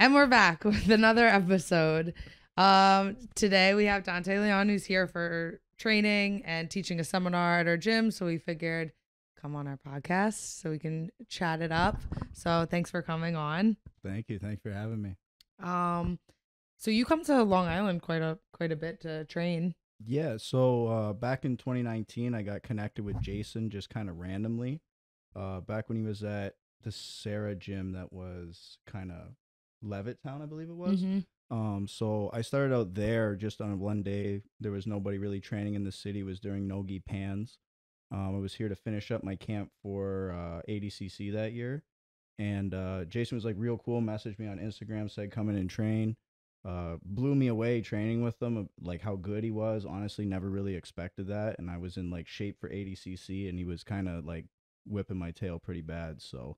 And we're back with another episode. Today we have Dante Leon, who's here for training and teaching a seminar at our gym. So we figured come on our podcast so we can chat it up. So thanks for coming on. Thank you. Thanks for having me. So you come to Long Island quite a bit to train. Yeah. So back in 2019, I got connected with Jason just kind of randomly. Back when he was at the Sarah gym that was kind of Levittown, I believe it was. Mm-hmm. So I started out there just on one day. There was nobody really training in the city. It was during Nogi Pans. I was here to finish up my camp for ADCC that year. And Jason was like real cool, messaged me on Instagram, said come in and train. Blew me away training with them, like how good he was. Honestly, never really expected that. And I was in like shape for ADCC, and he was kind of like whipping my tail pretty bad. So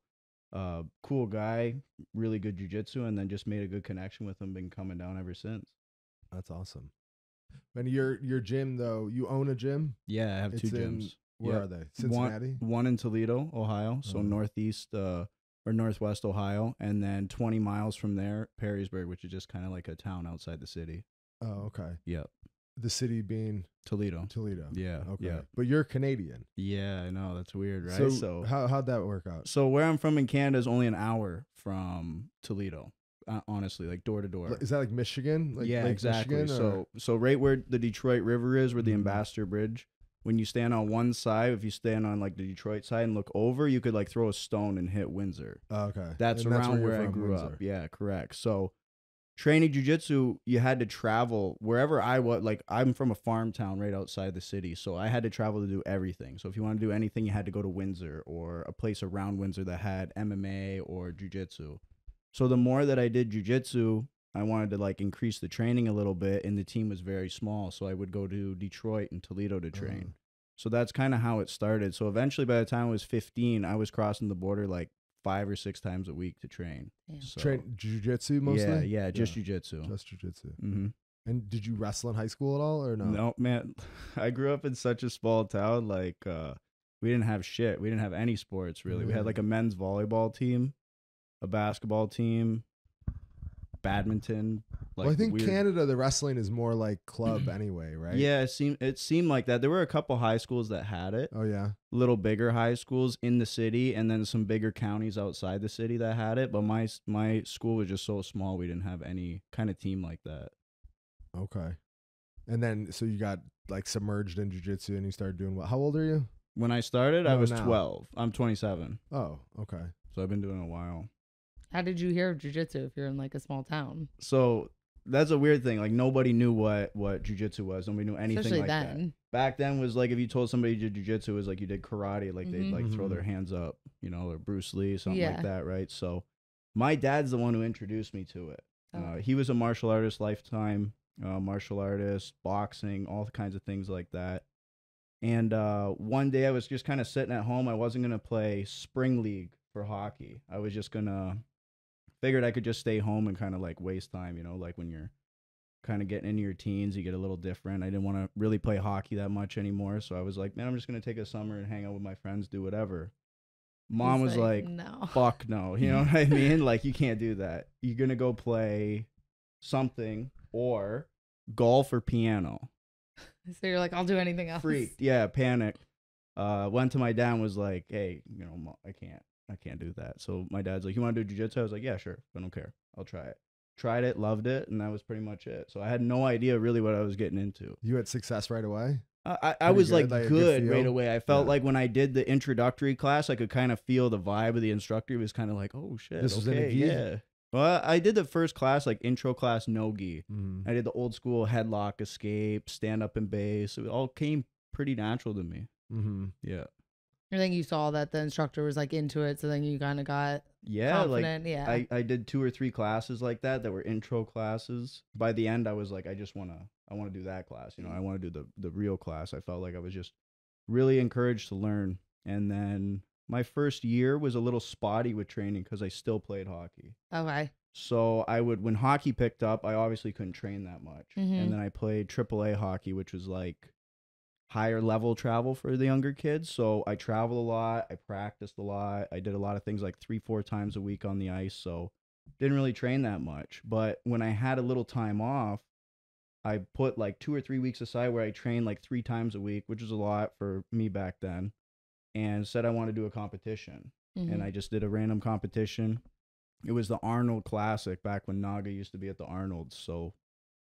cool guy, really good jiu-jitsu, and then just made a good connection with him. Been coming down ever since. That's awesome. And your gym though, you own a gym? Yeah, I have two gyms. Where are they? Cincinnati? One in Toledo, Ohio, so northeast or northwest Ohio, and then 20 miles from there, Perrysburg, which is just kind of like a town outside the city. Oh, okay. Yep. The city being Toledo. Yeah. Okay. Yeah. But you're Canadian. Yeah, I know. That's weird, right? So how'd that work out? So where I'm from in Canada is only an hour from Toledo. Honestly, like door to door. Is that like Michigan? Like yeah, Lake exactly. Michigan, So right where the Detroit River is, where the Ambassador Bridge, when you stand on one side, if you stand on like the Detroit side and look over, you could like throw a stone and hit Windsor. Oh, okay. That's around where I grew up. Yeah, correct. So training jiu-jitsu, you had to travel wherever I was. Like I'm from a farm town right outside the city, so I had to travel to do everything. So if you want to do anything, you had to go to Windsor or a place around Windsor that had MMA or jiu-jitsu. So the more that I did jiu-jitsu, I wanted to like increase the training a little bit, and the team was very small, so I would go to Detroit and Toledo to train. So that's kind of how it started. So eventually, by the time I was 15, I was crossing the border like 5 or 6 times a week to train. So, train jiu-jitsu mostly? Yeah, just jiu-jitsu. Just jiu-jitsu. Mm-hmm. And did you wrestle in high school at all or no? No, man. I grew up in such a small town. Like, we didn't have shit. We didn't have any sports, really. We had like a men's volleyball team, a basketball team, badminton. Like, well, I think Canada, the wrestling is more like club anyway, right? Yeah, it seemed like that. There were a couple high schools that had it. Oh, yeah. Little bigger high schools in the city, and then some bigger counties outside the city that had it. But my school was just so small, we didn't have any kind of team like that. Okay. And then, so you got like submerged in jiu-jitsu and you started doing what? How old are you? When I started, I was now. 12. I'm 27. Oh, okay. So I've been doing it a while. How did you hear of jiu-jitsu if you're in like a small town? So that's a weird thing. Like nobody knew what jiu-jitsu was. Nobody knew anything Especially like then. that. Back then was like if you told somebody you did jiu-jitsu, it was like you did karate. Like they'd like throw their hands up, you know, or Bruce Lee, something like that, right? So my dad's the one who introduced me to it. He was a martial artist, lifetime martial artist, boxing, all kinds of things like that. And one day I was just kind of sitting at home. I wasn't going to play spring league for hockey. I was just going to figured I could just stay home and kind of like waste time, you know, like when you're kind of getting into your teens, you get a little different. I didn't want to really play hockey that much anymore. So I was like, man, I'm just going to take a summer and hang out with my friends, do whatever. Mom was like, no. Fuck no. You know what I mean? Like, you can't do that. You're going to go play something or golf or piano. So you're like, I'll do anything else. Freaked. Yeah, panicked. Went to my dad and was like, hey, you know, I can't do that. So my dad's like, you want to do jiu-jitsu? I was like, yeah, sure. I don't care. I'll try it. Tried it, loved it, and that was pretty much it. So I had no idea really what I was getting into. You had success right away? I was like good right away. I felt like when I did the introductory class, I could kind of feel the vibe of the instructor. He was kind of like, oh shit, this was in a gi? Yeah. Well, I did the first class, like intro class, no gi. I did the old school headlock, escape, stand up and base. It all came pretty natural to me. Yeah. I think you saw that the instructor was like into it, so then you kind of got confident. Like I did 2 or 3 classes like that were intro classes. By the end, I was like, I want to do that class. You know, I want to do the real class. I felt like I was just really encouraged to learn. And then my first year was a little spotty with training because I still played hockey. Okay. So when hockey picked up, I obviously couldn't train that much. And then I played AAA hockey, which was like higher level travel for the younger kids. So I traveled a lot. I practiced a lot. I did a lot of things like 3-4 times a week on the ice. So didn't really train that much. But when I had a little time off, I put like 2 or 3 weeks aside where I trained like 3 times a week, which was a lot for me back then, and said I want to do a competition. And I just did a random competition. It was the Arnold Classic back when Naga used to be at the Arnold. So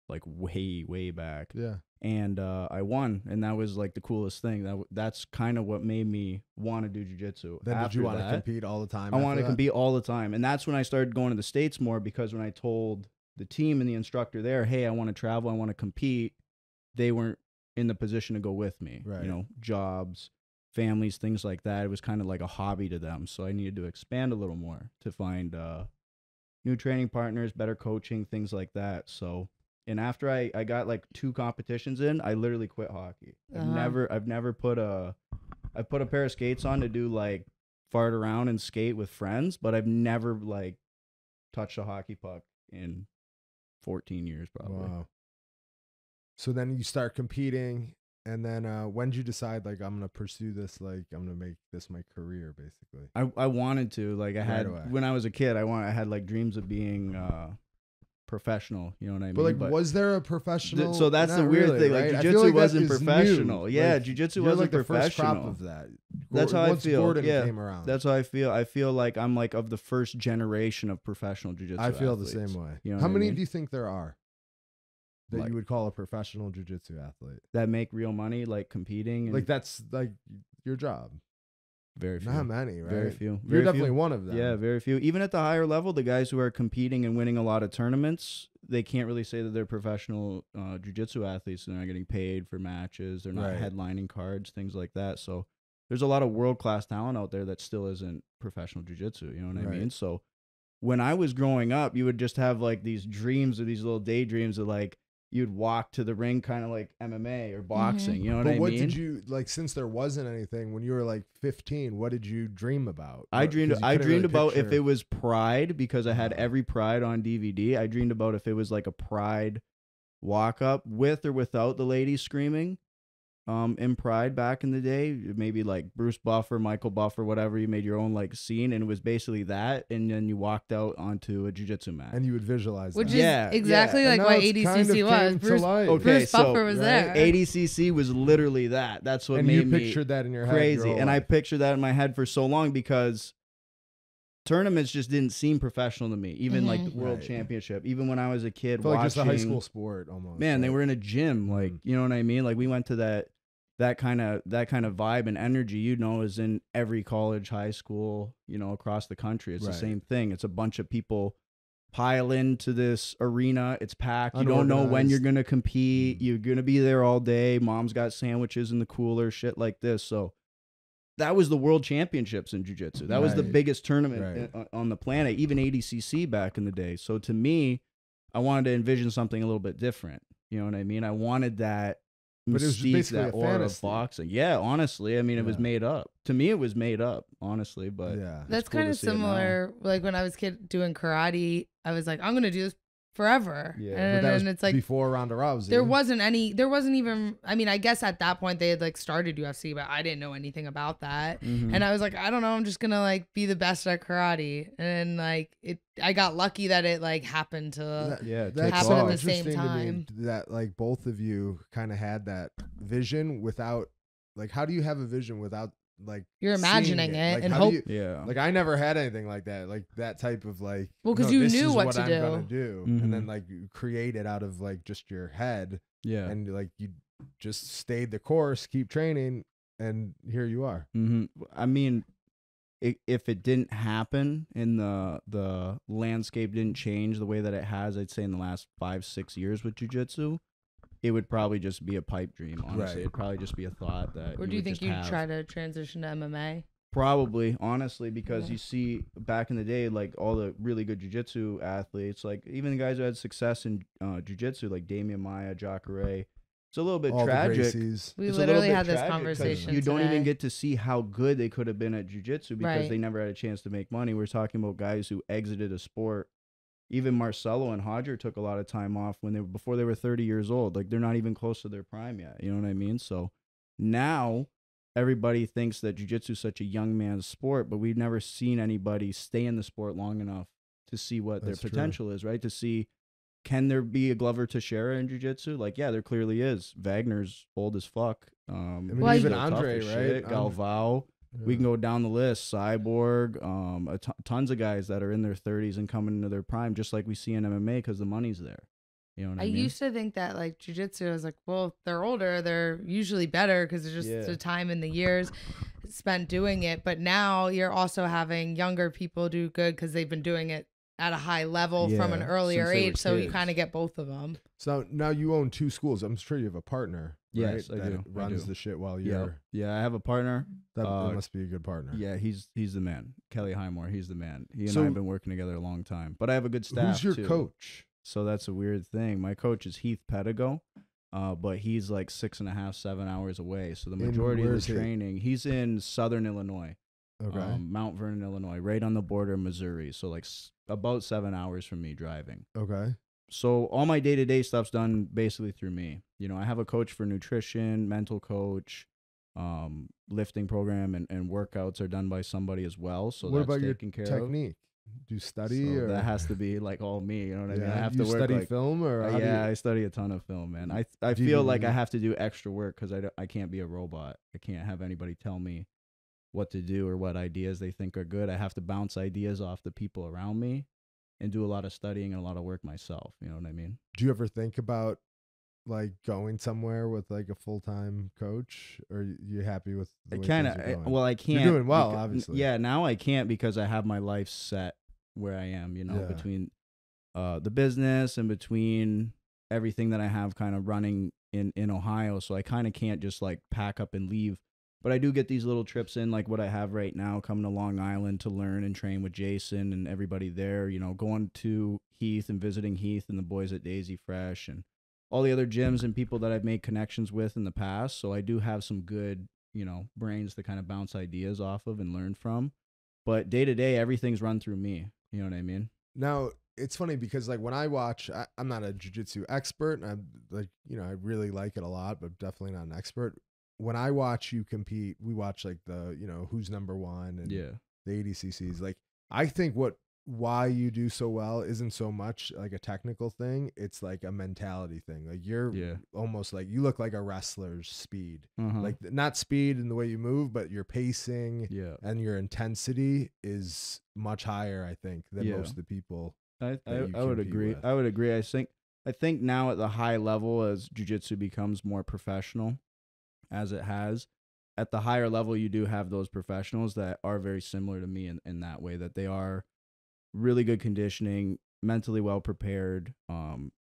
like way back. Yeah. And I won, and that was like the coolest thing. That's kind of what made me want to do jiu-jitsu. Then did you want to compete all the time? I wanted to compete all the time, and that's when I started going to the States more, because when I told the team and the instructor there, hey, I want to travel, I want to compete, they weren't in the position to go with me. Right. You know, jobs, families, things like that. It was kind of like a hobby to them, so I needed to expand a little more to find new training partners, better coaching, things like that. So. And after I got like 2 competitions in, I literally quit hockey. I've never put I put a pair of skates on to do like fart around and skate with friends, but I've never like touched a hockey puck in 14 years probably. Wow. So then you start competing, and then when did you decide like I'm gonna pursue this, like I'm gonna make this my career basically? I wanted to, like I had when I was a kid, I had like dreams of being professional, you know what I mean? But like, was there a professional? So that's the weird thing. Like, jiu-jitsu wasn't professional. Yeah, jiu-jitsu wasn't like professional. The first crop of that. That's how I feel. Gordon came around. That's how I feel. I feel like I'm like of the first generation of professional jiu-jitsu. I feel athletes. the same way. You know how what many I mean? do you think there are that like, you would call a professional jiu-jitsu athlete that make real money, like competing? And like that's like your job. Very few. Not many, right? Very few. You're Very definitely few. one of them. Yeah, very few. Even at the higher level, the guys who are competing and winning a lot of tournaments, they can't really say that they're professional jiu-jitsu athletes. They're not getting paid for matches. They're not headlining cards, things like that. So there's a lot of world-class talent out there that still isn't professional jiu-jitsu. You know what I mean? So when I was growing up, you would just have like these dreams or these little daydreams of like, you'd walk to the ring kind of like MMA or boxing, you know what I mean? But what did you, like, since there wasn't anything, when you were like 15, what did you dream about? I dreamed about if it was Pride, because I had every Pride on DVD. I dreamed about if it was like a Pride walk up with or without the ladies screaming. In Pride back in the day, maybe like Bruce Buffer, Michael Buffer, whatever, you made your own like scene, and it was basically that, and then you walked out onto a jiu-jitsu mat. And you would visualize Which that. is exactly like what ADCC was. Bruce Buffer was there. ADCC was literally that. That's what made me you pictured that in your head crazy. And I pictured that in my head for so long, because tournaments just didn't seem professional to me, even like the world championship. Even when I was a kid watching, like just a high school sport almost. Man, they were in a gym, like, you know what I mean? Like we went to that kind of vibe and energy, you know, is in every college, high school, you know, across the country. It's the same thing. It's a bunch of people pile into this arena. It's packed. You don't know when you're going to compete. You're going to be there all day. Mom's got sandwiches in the cooler, shit like this. So that was the world championships in jiu-jitsu. That was the biggest tournament on the planet, even ADCC back in the day. So to me, I wanted to envision something a little bit different. You know what I mean? I wanted that. But it was basically that a aura fantasy. of boxing. Yeah, honestly, I mean, it was made up. To me, it was made up, honestly. But that's kind of similar. Like when I was a kid doing karate, I was like, I'm gonna do this forever. Yeah, and but that was it's like before Ronda Rousey. There wasn't even. I mean, I guess at that point they had like started UFC, but I didn't know anything about that. And I was like, I don't know, I'm just gonna like be the best at karate. And like I got lucky that it like happened to happen at the same time. That like both of you kind of had that vision without, like, how do you have a vision without like you're imagining it like, and hope? Like I never had anything like that type of like. Well, because you knew what to I'm do. Gonna do, and then like you create it out of like just your head. Yeah, and like you just stayed the course, keep training, and here you are. I mean, if it didn't happen and the landscape didn't change the way that it has, I'd say in the last 5-6 years with jiu-jitsu, it would probably just be a pipe dream, honestly. It'd probably just be a thought that. Or do you think you'd try to transition to MMA? Probably, honestly, because you see back in the day, like all the really good jiu-jitsu athletes, like even the guys who had success in jiu-jitsu, like Damian Maia, Jacare, it's a little bit tragic. We literally had this conversation. You don't even get to see how good they could have been at jiu-jitsu because they never had a chance to make money. We're talking about guys who exited a sport. Even Marcelo and Hodger took a lot of time off before they were 30 years old. Like they're not even close to their prime yet. You know what I mean? So now everybody thinks that jiu-jitsu is such a young man's sport, but we've never seen anybody stay in the sport long enough to see what their potential is, right? To see, can there be a Glover Teixeira in jiu-jitsu? Like, yeah, there clearly is. Wagner's old as fuck. I mean, even Andre, right? Galvao. We can go down the list. Cyborg, tons of guys that are in their 30s and coming into their prime, just like we see in MMA, because the money's there. You know what I mean? I used to think that like jiu-jitsu, I was like, well, if they're older, they're usually better because it's just the time and the years spent doing it. But now you're also having younger people do good because they've been doing it at a high level from an earlier age. So you kind of get both of them. So now you own 2 schools. I'm sure you have a partner. Yes, right? I do. Runs the shit while you're. Yeah, I have a partner. That must be a good partner. Yeah, he's the man. Kelly Highmore, he's the man. He and I have been working together a long time. But I have a good staff. Who's your coach? So that's a weird thing. My coach is Heath Pedigo, but he's like 6.5, 7 hours away. So the majority of the training, he's in Southern Illinois, Mount Vernon, Illinois, right on the border of Missouri. So like about 7 hours from me driving. Okay. So all my day-to-day stuff's done basically through me. You know, I have a coach for nutrition, mental coach, lifting program, and workouts are done by somebody as well. So what that's about your taken care technique? Do you study? So or that has to be like all me. You know what I mean? I have to work study like, film, or I study a ton of film, man. I feel like I have to do extra work because I can't be a robot. I can't have anybody tell me what to do or what ideas they think are good. I have to bounce ideas off the people around me and do a lot of studying and a lot of work myself. You know what I mean? Do you ever think about like going somewhere with like a full-time coach, or are you happy with the way things are going? Well, I can't. You're doing well, obviously. Yeah, now I can't because I have my life set where I am, you know, between the business and between everything that I have kind of running in Ohio. So I kind of can't just like pack up and leave. But I do get these little trips in, like what I have right now, coming to Long Island to learn and train with Jason and everybody there, you know, going to Heath and visiting Heath and the boys at Daisy Fresh and all the other gyms and people that I've made connections with in the past. So I do have some good, you know, brains to kind of bounce ideas off of and learn from. But day to day, everything's run through me. You know what I mean? Now, it's funny because like when I watch, I'm not a jiu-jitsu expert, and I'm like, you know, I really like it a lot, but definitely not an expert. When I watch you compete, we watch like the, you know, who's number one and the ADCCs. Like, I think why you do so well isn't so much like a technical thing. It's like a mentality thing. Like you're almost like, you look like a wrestler's speed, like not speed in the way you move, but your pacing and your intensity is much higher, I think, than most of the people. I would agree. With. I would agree. I think now at the high level, as jiu-jitsu becomes more professional, as it has, at the higher level, you do have those professionals that are very similar to me in that way, that they are really good conditioning, mentally well prepared.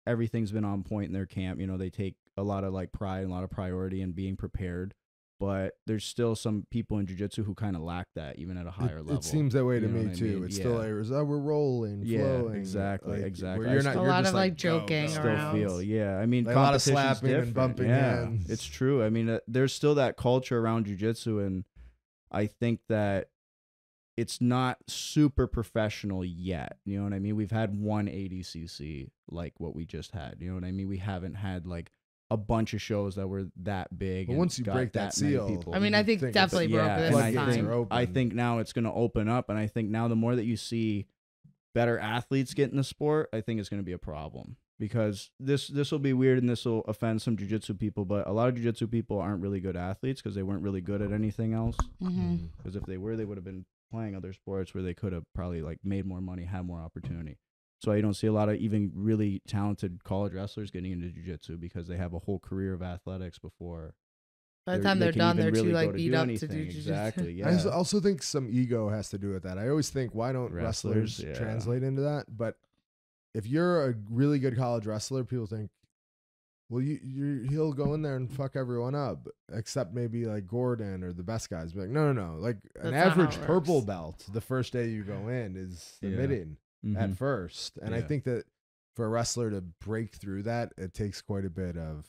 Everything's been on point in their camp. You know, they take a lot of like pride and a lot of priority in being prepared. But there's still some people in jiu-jitsu who kind of lack that, even at a higher level. It seems that way to me too. I mean? It's still like, we're rolling, flowing. Exactly. Where you're not, a lot of like joking around. Still feel, I mean, like a lot of slapping and bumping hands. It's true. I mean, there's still that culture around jiu-jitsu, and I think that it's not super professional yet. You know what I mean? We've had one ADCC like what we just had. You know what I mean? We haven't had like a bunch of shows that were that big. But once you break that seal, I mean, I think definitely broke this time. I think now it's going to open up, and I think now the more that you see better athletes get in the sport, I think it's going to be a problem, because this will be weird and this will offend some jiu-jitsu people, but a lot of jiu-jitsu people aren't really good athletes because they weren't really good at anything else. Because if they were, they would have been playing other sports where they could have probably like made more money, had more opportunity. So you don't see a lot of even really talented college wrestlers getting into jiu-jitsu because they have a whole career of athletics before. By the time they're done, they're too like beat up to do jiu-jitsu. Exactly. Yeah. I also think some ego has to do with that. I always think, why don't wrestlers translate into that? But if you're a really good college wrestler, people think, well, he'll go in there and fuck everyone up, except maybe like Gordon or the best guys. Be like, no. Like an average purple belt, the first day you go in is submitting at first. And I think that for a wrestler to break through that, it takes quite a bit of,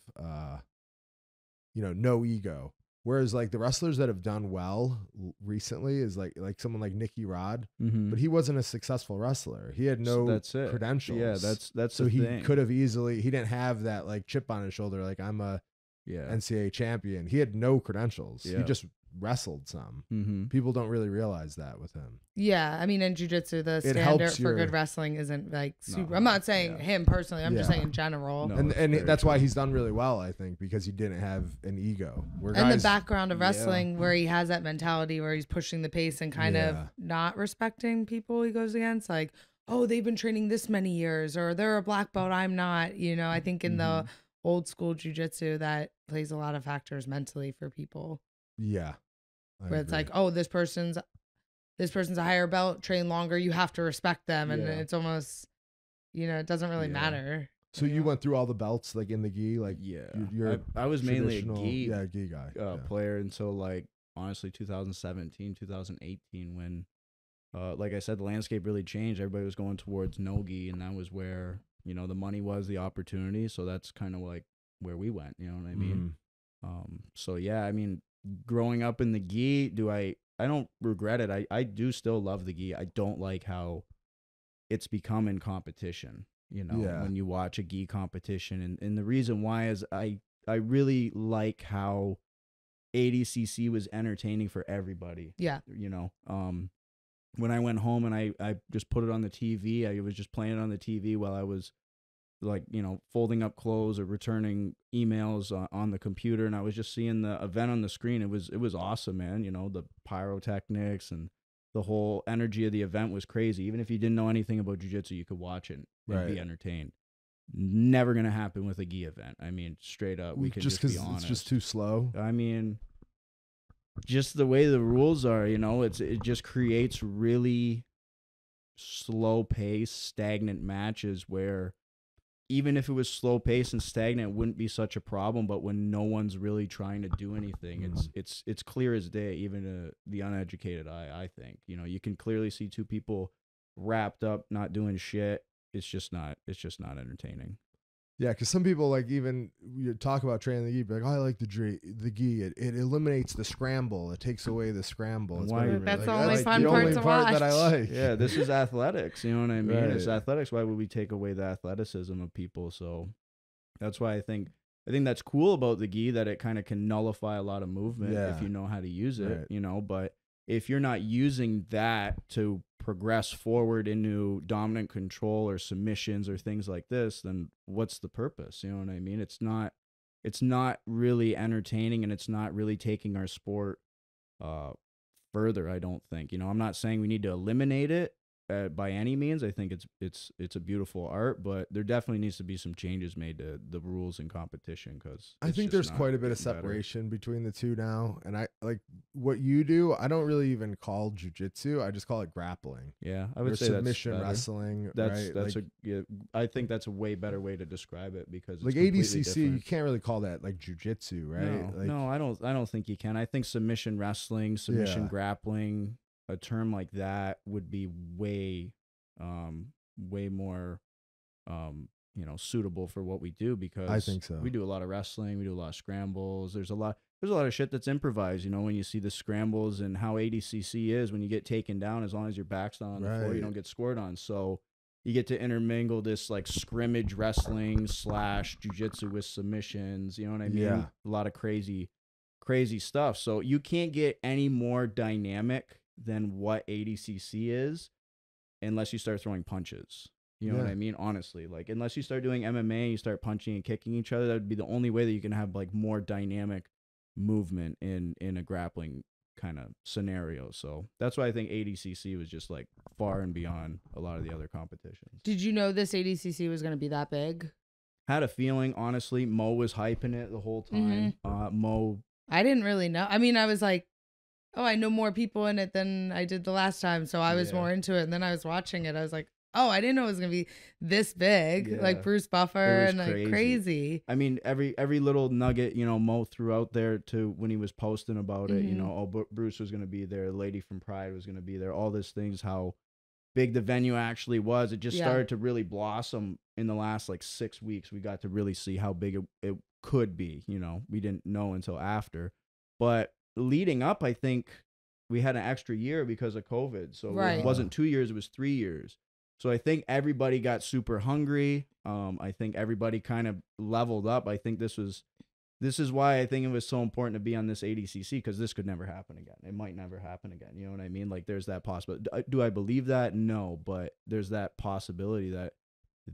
no ego. Whereas like the wrestlers that have done well recently is like someone like Nicky Rod, but he wasn't a successful wrestler. He had no credentials. Yeah, that's so he could have easily. He didn't have that like chip on his shoulder. Like I'm a NCAA champion. He had no credentials. He just wrestled some. Mm-hmm. People don't really realize that with him. Yeah, I mean, in jiu-jitsu, the standard for good wrestling isn't like super. I'm not saying him personally. I'm just saying in general. No, and that's why he's done really well, I think, because he didn't have an ego. And the background of wrestling, where he has that mentality where he's pushing the pace and kind of not respecting people he goes against, like, oh, they've been training this many years, or they're a black belt, I'm not. You know, I think in the old school jiu-jitsu, that plays a lot of factors mentally for people. Yeah. Where it's like, oh, this person's a higher belt, train longer, you have to respect them. And it's almost, you know, it doesn't really matter. So you went through all the belts like in the gi, like I was mainly a gi guy player until like honestly 2017, 2018 when like I said, the landscape really changed. Everybody was going towards no gi, and that was where, you know, the money was, the opportunity. So that's kind of like where we went, you know what I mean? So yeah, I mean, growing up in the gi, I don't regret it. I do still love the gi. I don't like how it's become in competition, you know, when you watch a gi competition. And the reason why is I really like how ADCC was entertaining for everybody. Yeah. You know, when I went home and I just put it on the TV, I was just playing it on the TV while I was like, you know, folding up clothes or returning emails on the computer, and I was just seeing the event on the screen. It was awesome, man. You know, the pyrotechnics and the whole energy of the event was crazy. Even if you didn't know anything about jiu-jitsu, you could watch it and be entertained. Never gonna happen with a gi event. I mean, straight up, we can just be honest. It's just too slow. I mean, just the way the rules are, you know, it just creates really slow pace, stagnant matches where even if it was slow pace and stagnant, it wouldn't be such a problem. But when no one's really trying to do anything, it's clear as day, even to the uneducated eye, I think. You know, you can clearly see two people wrapped up, not doing shit. It's just not entertaining. Yeah, because some people, like, even you talk about training the gi, be like, oh, I like the gi. It eliminates the scramble. It takes away the scramble. That's the only fun part to watch. That I like. Yeah, this is athletics. You know what I mean? Right. It's athletics. Why would we take away the athleticism of people? So that's why I think that's cool about the gi, that it kind of can nullify a lot of movement if you know how to use it. Right. You know, but if you're not using that to progress forward into dominant control or submissions or things like this, then what's the purpose? You know what I mean? It's not really entertaining, and it's not really taking our sport further, I don't think. You know, I'm not saying we need to eliminate it by any means. I think it's a beautiful art, but there definitely needs to be some changes made to the rules in competition, because I think there's quite a bit of separation between the two now. And I like what you do. I don't really even call jiu-jitsu. I just call it grappling. Yeah, I would say submission wrestling. That's like, I think that's a way better way to describe it, because it's like ADCC, different. You can't really call that like jiu-jitsu, right? No, I don't think you can. I think submission wrestling, submission grappling, a term like that would be way more, you know, suitable for what we do, because I think so. We do a lot of wrestling, we do a lot of scrambles. There's a lot of shit that's improvised. You know, when you see the scrambles and how ADCC is, when you get taken down, as long as your back's not on the floor, you don't get scored on. So you get to intermingle this like scrimmage wrestling / jiu-jitsu with submissions. You know what I mean? Yeah. A lot of crazy stuff. So you can't get any more dynamic than what ADCC is unless you start throwing punches. You know what I mean? Honestly, like, unless you start doing MMA and you start punching and kicking each other, that would be the only way that you can have like more dynamic movement in a grappling kind of scenario. So that's why I think ADCC was just like far and beyond a lot of the other competitions. Did you know this ADCC was going to be that big? Had a feeling, honestly. Mo was hyping it the whole time. Mo, I didn't really know. I mean, I was like, oh, I know more people in it than I did the last time, so I was more into it. And then I was watching it. I was like, oh, I didn't know it was gonna be this big, like Bruce Buffer, and like crazy. I mean, every little nugget, you know, Mo threw out there to when he was posting about it. You know, oh, Bruce was gonna be there, the lady from Pride was gonna be there. All these things, how big the venue actually was. It just started to really blossom in the last like 6 weeks. We got to really see how big it could be. You know, we didn't know until after, but leading up, I think we had an extra year because of COVID. So it wasn't 2 years, it was 3 years. So I think everybody got super hungry. I think everybody kind of leveled up. I think this was this is why I think it was so important to be on this ADCC, because this could never happen again. It might never happen again. You know what I mean? Like, there's that possibility. Do I believe that? No, but there's that possibility that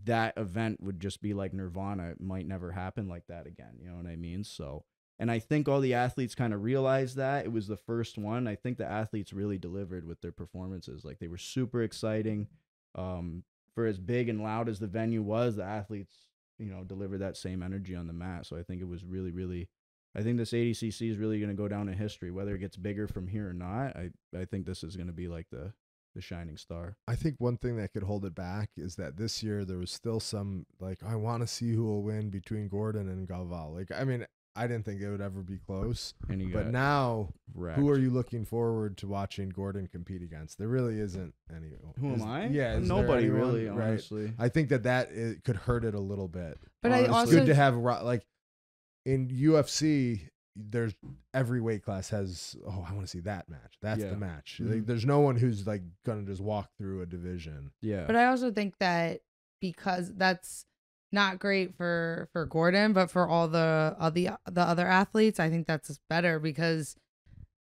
that event would just be like Nirvana. It might never happen like that again. You know what I mean? So, and I think all the athletes kind of realized that. It was the first one. I think the athletes really delivered with their performances. Like, they were super exciting. For as big and loud as the venue was, the athletes, you know, delivered that same energy on the mat. So I think it was really, really, I think this ADCC is really going to go down in history. Whether it gets bigger from here or not, I think this is going to be like the shining star. I think one thing that could hold it back is that this year there was still some, like, I want to see who will win between Gordon and Galval. Like, I mean, I didn't think it would ever be close. But now, wrecked. Who are you looking forward to watching Gordon compete against? There really isn't any. Who am I? Yeah, nobody anyone, really, right? Honestly. I think that it could hurt it a little bit. But honestly, I also, it's good to have, like, in UFC, there's every weight class has, oh, I want to see that match. That's the match. Mm-hmm. Like, there's no one who's like gonna just walk through a division. Yeah. But I also think that because that's not great for Gordon, but for all the other athletes, I think that's better because,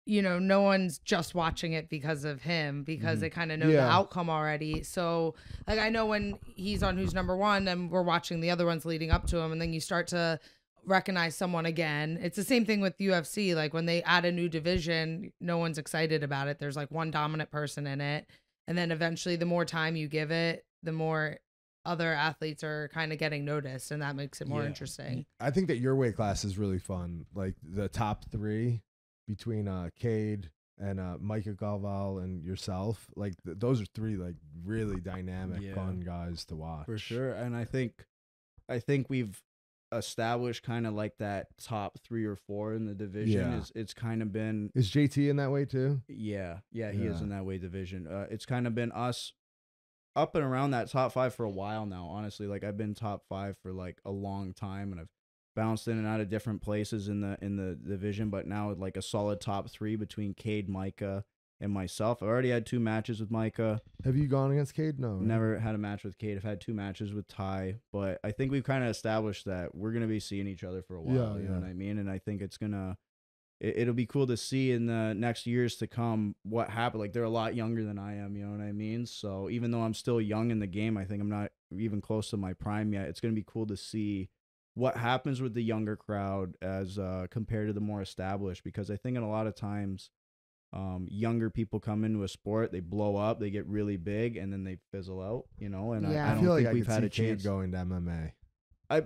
you know, no one's just watching it because of him, because they kind of know the outcome already. So, like, I know when he's on Who's Number One and we're watching the other ones leading up to him, and then you start to recognize someone again. It's the same thing with UFC. Like, when they add a new division, no one's excited about it. There's like one dominant person in it. And then eventually the more time you give it, the more other athletes are kind of getting noticed, and that makes it more interesting. I think that your weight class is really fun. Like, the top three between Cade and Micah Galval and yourself, like those are three like really dynamic, fun guys to watch. For sure. And I think we've established kind of like that top 3 or 4 in the division. It's kind of been, is JT in that way too? He is in that weight division. It's kind of been us up and around that top 5 for a while now, honestly. Like, I've been top 5 for like a long time, and I've bounced in and out of different places in the division, but now like a solid top 3 between Cade, Micah, and myself. I already had 2 matches with Micah. Have you gone against Cade? No. Never had a match with Cade. I've had 2 matches with Ty, but I think we've kind of established that we're going to be seeing each other for a while, you know what I mean? And I think it'll be cool to see in the next years to come what happened. Like, they're a lot younger than I am, you know what I mean? So even though I'm still young in the game, I think I'm not even close to my prime yet. It's going to be cool to see what happens with the younger crowd as compared to the more established, because I think in a lot of times younger people come into a sport, they blow up, they get really big, and then they fizzle out, you know? And I don't think we've had a chance going to MMA. I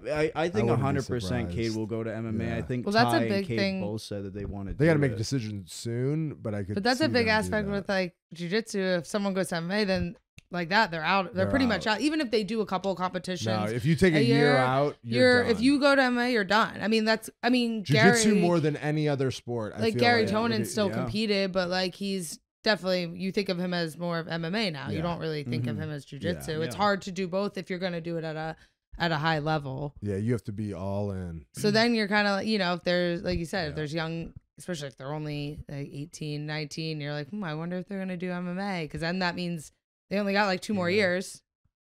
think 100% Cade will go to MMA. Yeah. I think Well, that's Ty a big and Cade thing. both said that they wanted. They got to make a decision soon, but I could. But that's see a big them do aspect that. with like jiu-jitsu. If someone goes to MMA, then like that, they're out. They're pretty much out. Even if they do a couple of competitions. No, if you take a year out, you're done. If you go to MMA, you're done. Jiu-jitsu Gary, more than any other sport. Like, Gary Tonin still competed, but like he's definitely, you think of him as more of MMA now. You don't really think of him as jiu-jitsu. It's hard to do both if you're going to do it at a high level. Yeah, you have to be all in. So then you're kind of, you know, if there's, like you said, if there's young, especially if they're only like 18, 19, you're like, I wonder if they're going to do MMA. Because then that means they only got like 2 more years.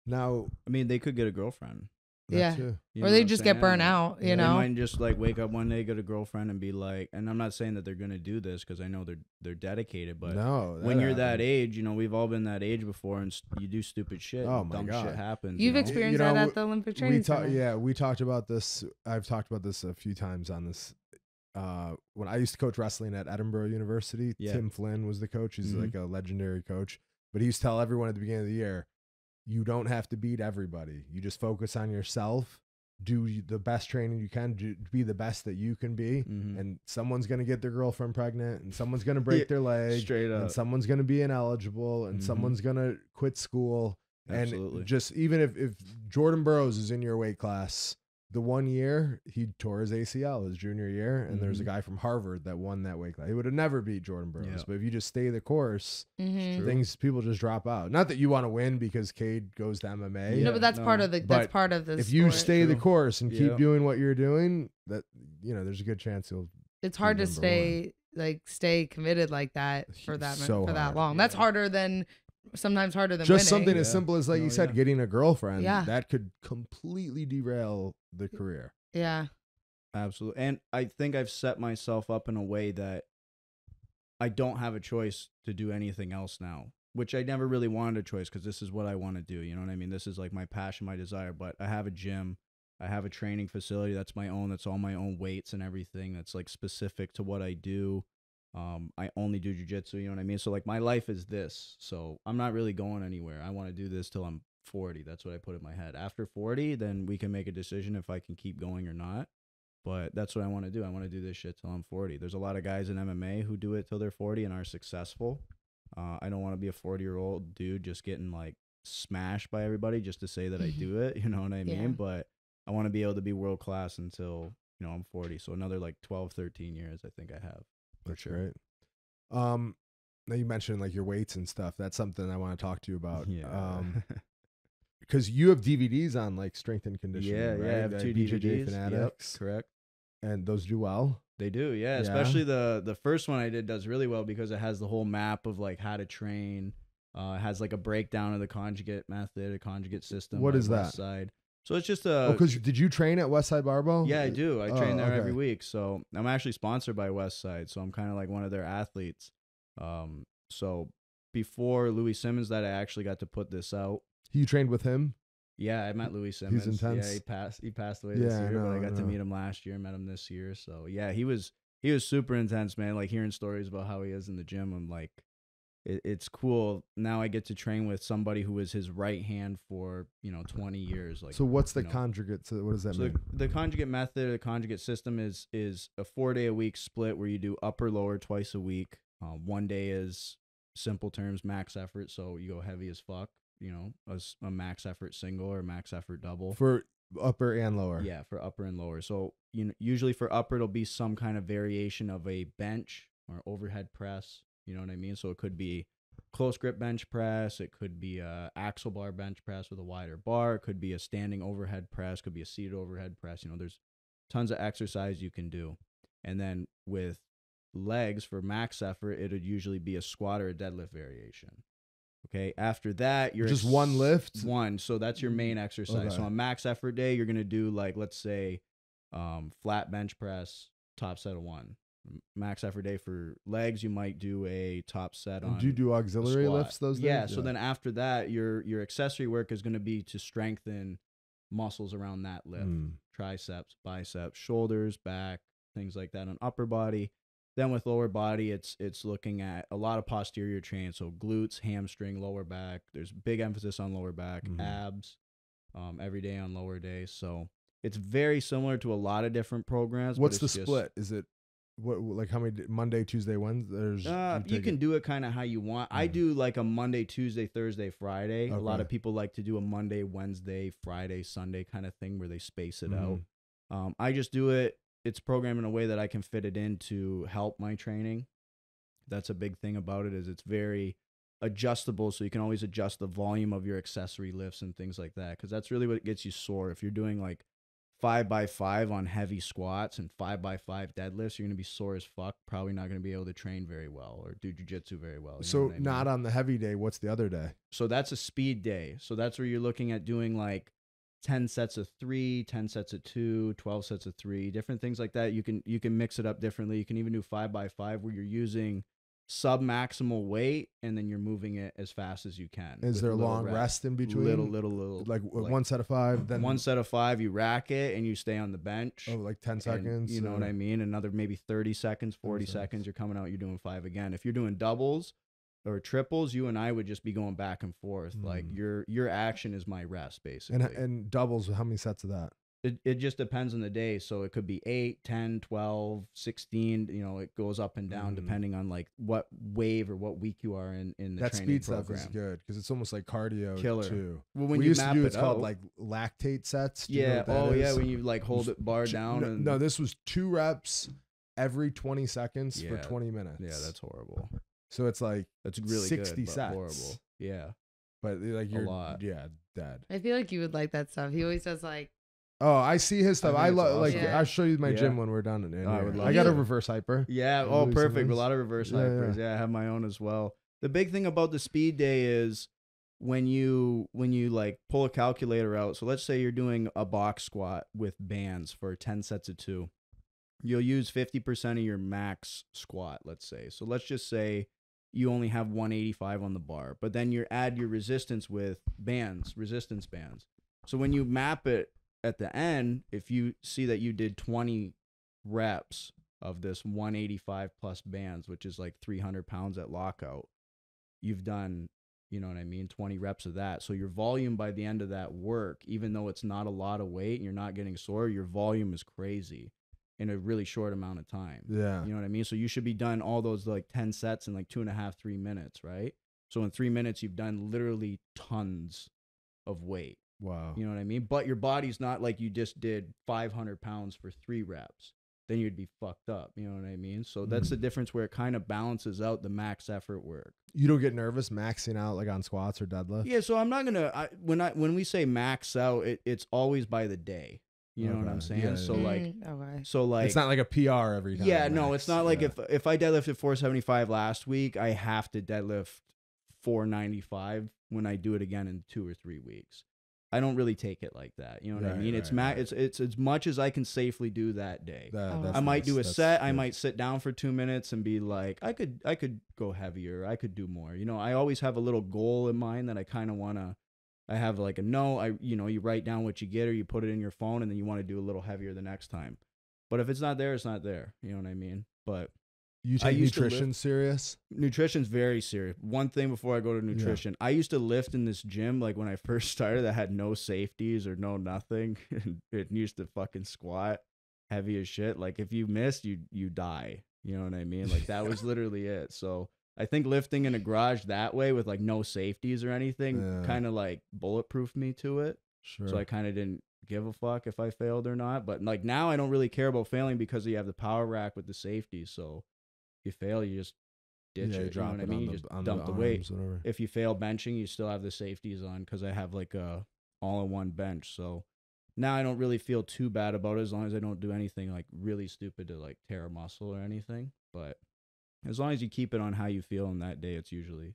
Now, I mean, they could get a girlfriend. Or they just get burnt out, you know? They might just like wake up one day, get a girlfriend, and be like, and I'm not saying that they're going to do this because I know they're dedicated, but when you're that age, you know, we've all been that age before, and you do stupid shit. Oh my dumb God. shit happens. You've experienced that at the Olympic Training Center. Yeah, we talked about this. I've talked about this a few times on this. When I used to coach wrestling at Edinburgh University, Tim Flynn was the coach. He's like a legendary coach, but he used to tell everyone at the beginning of the year, you don't have to beat everybody. You just focus on yourself. Do the best training you can, be the best that you can be, and someone's going to get their girlfriend pregnant, and someone's going to break their leg, straight up, and someone's going to be ineligible, and someone's going to quit school. Absolutely. And just even if Jordan Burroughs is in your weight class, the 1 year he tore his ACL his junior year, and there's a guy from Harvard that won that weight class. He would have never beat Jordan Burroughs, but if you just stay the course, people just drop out. Not that you want to win because Cade goes to MMA. No, but that's part of the If you stay the course and keep doing what you're doing, that, you know, there's a good chance you'll. It's hard to stay committed like that for that long. That's harder than. Sometimes harder than just winning. Something as simple as, like you said, getting a girlfriend. Yeah. That could completely derail the career. Yeah. Absolutely. And I think I've set myself up in a way that I don't have a choice to do anything else now, which I never really wanted a choice because this is what I want to do. You know what I mean? This is like my passion, my desire. But I have a gym. I have a training facility that's my own. That's all my own weights and everything. That's like specific to what I do. I only do jiu-jitsu. You know what I mean? So like my life is this. So I'm not really going anywhere. I want to do this till I'm 40. That's what I put in my head. After 40, then we can make a decision if I can keep going or not. But that's what I want to do. I want to do this shit till I'm 40. There's a lot of guys in MMA who do it till they're 40 and are successful. I don't want to be a 40-year-old dude just getting like smashed by everybody just to say that I do it. You know what I mean? Yeah. But I want to be able to be world class until, I'm 40. So another like 12, 13 years I think I have. For That's sure. great. Now you mentioned like your weights and stuff. That's something I want to talk to you about. Yeah. Because you have DVDs on like strength and conditioning. Yeah, right? I have 2 BJJ DVDs. Fanatics. Yep, correct. And those do well. They do, yeah. Especially the first one I did does really well because it has the whole map of like how to train. It has like a breakdown of the conjugate method, a conjugate system. What is that? Side. So it's just a. Because did you train at Westside Barbell? Yeah, I do. I train there okay. every week. So I'm actually sponsored by Westside. So I'm kind of like one of their athletes. So before Louis Simmons, that I actually got to put this out. You trained with him? Yeah, I met Louis Simmons. He's intense. Yeah, he passed away this year, but I got to meet him last year, met him this year. So yeah, he was super intense, man. Like hearing stories about how he is in the gym, I'm like, it's cool. Now I get to train with somebody who was his right hand for 20 years. Like, so what's the conjugate? So what does that mean? The conjugate method, the conjugate system is a 4-day-a-week split where you do upper lower twice a week. 1 day is simple terms max effort, so you go heavy as fuck. A max effort single or max effort double for upper and lower. Yeah, for upper and lower. So usually for upper it'll be some kind of variation of a bench or overhead press. You know what I mean? So it could be close grip bench press. It could be a axle bar bench press with a wider bar. It could be a standing overhead press. Could be a seated overhead press. There's tons of exercise you can do. And then with legs for max effort, it would usually be a squat or a deadlift variation. Okay. After that, you're just one lift. One. So that's your main exercise. Okay. So on max effort day, you're gonna do like, let's say, flat bench press, top set of 1. Max effort day for legs, you might do a top set on. Do you do auxiliary lifts those days? Yeah. So then after that, your accessory work is gonna be to strengthen muscles around that lift, triceps, biceps, shoulders, back, things like that on upper body. Then with lower body, it's looking at a lot of posterior chain, so glutes, hamstring, lower back. There's big emphasis on lower back, abs, every day on lower days. So it's very similar to a lot of different programs. What's the split? Is it like how many Monday, Tuesday, Wednesday? You can do it kind of how you want. I do like a Monday, Tuesday, Thursday, Friday. Okay. A lot of people like to do a Monday, Wednesday, Friday, Sunday kind of thing where they space it out. I just do it. It's programmed in a way that I can fit it in to help my training. That's a big thing about it, is it's very adjustable, so you can always adjust the volume of your accessory lifts and things like that, because that's really what gets you sore. If you're doing like 5x5 on heavy squats and 5x5 deadlifts, you're going to be sore as fuck, probably not going to be able to train very well or do jiu-jitsu very well. So not on the heavy day. What's the other day? So that's a speed day. So that's where you're looking at doing like 10 sets of 3, 10 sets of 2, 12 sets of 3, different things like that. You can mix it up differently. You can even do 5x5 where you're using sub-maximal weight and then you're moving it as fast as you can. Is there a long rest in between? Little. Like 1 set of 5? Then 1 set of 5, you rack it and you stay on the bench. Oh, like 10 seconds? You know what I mean? Another maybe 30 seconds, 40 seconds, you're coming out, you're doing 5 again. If you're doing doubles or triples, you and I would just be going back and forth. Like your action is my rest, basically. And doubles, how many sets of that? It just depends on the day. So it could be 8, 10, 12, 16. It goes up and down depending on like what wave or what week you are in the training program. That speed stuff is good because it's almost like cardio killer too. Well, when we you used map to do it it's called out, like lactate sets. Yeah. When you like hold it bar down. No, this was 2 reps every 20 seconds for 20 minutes. Yeah, that's horrible. So it's like that's really 60 good, sets. Horrible. Yeah. But like you're a lot. Yeah, dead. I feel like you would like that stuff. He always does like. Oh, I see his stuff. I love awesome. I'll show you my gym when we're done. I got a reverse hyper. Yeah. Oh, perfect. A lot of reverse hypers. Yeah, I have my own as well. The big thing about the speed day is when you like pull a calculator out. So let's say you're doing a box squat with bands for 10 sets of 2. you'll use 50% of your max squat, let's say. So let's just say you only have 185 on the bar, but then you add your resistance with resistance bands. So when you map it at the end, if you see that you did 20 reps of this 185 plus bands, which is like 300 pounds at lockout, you've done, you know what I mean, 20 reps of that. So your volume by the end of that work, even though it's not a lot of weight and you're not getting sore, your volume is crazy in a really short amount of time. Yeah. You know what I mean? So you should be done all those like 10 sets in like 2.5, 3 minutes, right? So in 3 minutes, you've done literally tons of weight. Wow. You know what I mean? But your body's not like you just did 500 pounds for 3 reps. Then you'd be fucked up. You know what I mean? So that's the difference where it kind of balances out the max effort work. You don't get nervous maxing out like on squats or deadlift? Yeah, so I'm not going to, when we say max out, it's always by the day. You know what I'm saying? Yeah. So like it's not like a PR every time. Yeah, no, it's not like if I deadlifted 475 last week, I have to deadlift 495 when I do it again in 2 or 3 weeks. I don't really take it like that. You know what I mean? It's as much as I can safely do that day. I might do a set. I might sit down for 2 minutes and be like, I could go heavier. I could do more. You know, I always have a little goal in mind that I kind of want to. I have like you write down what you get or you put it in your phone and then you want to do a little heavier the next time. But if it's not there, it's not there. You know what I mean? But you take nutrition serious? Nutrition's very serious. One thing before I go to nutrition, I used to lift in this gym like when I first started that had no safeties or no nothing. It used to fucking squat heavy as shit. Like if you missed, you die. You know what I mean? Like that was literally it. So I think lifting in a garage that way with like no safeties or anything kind of like bulletproofed me to it. Sure. So I kind of didn't give a fuck if I failed or not. But like now I don't really care about failing because you have the power rack with the safeties. So if you fail, you just ditch it. You know what I mean? You just dump the weight. If you fail benching, you still have the safeties on because I have like a all-in-one bench. So now I don't really feel too bad about it as long as I don't do anything like really stupid to like tear a muscle or anything. But as long as you keep it on how you feel on that day, it's usually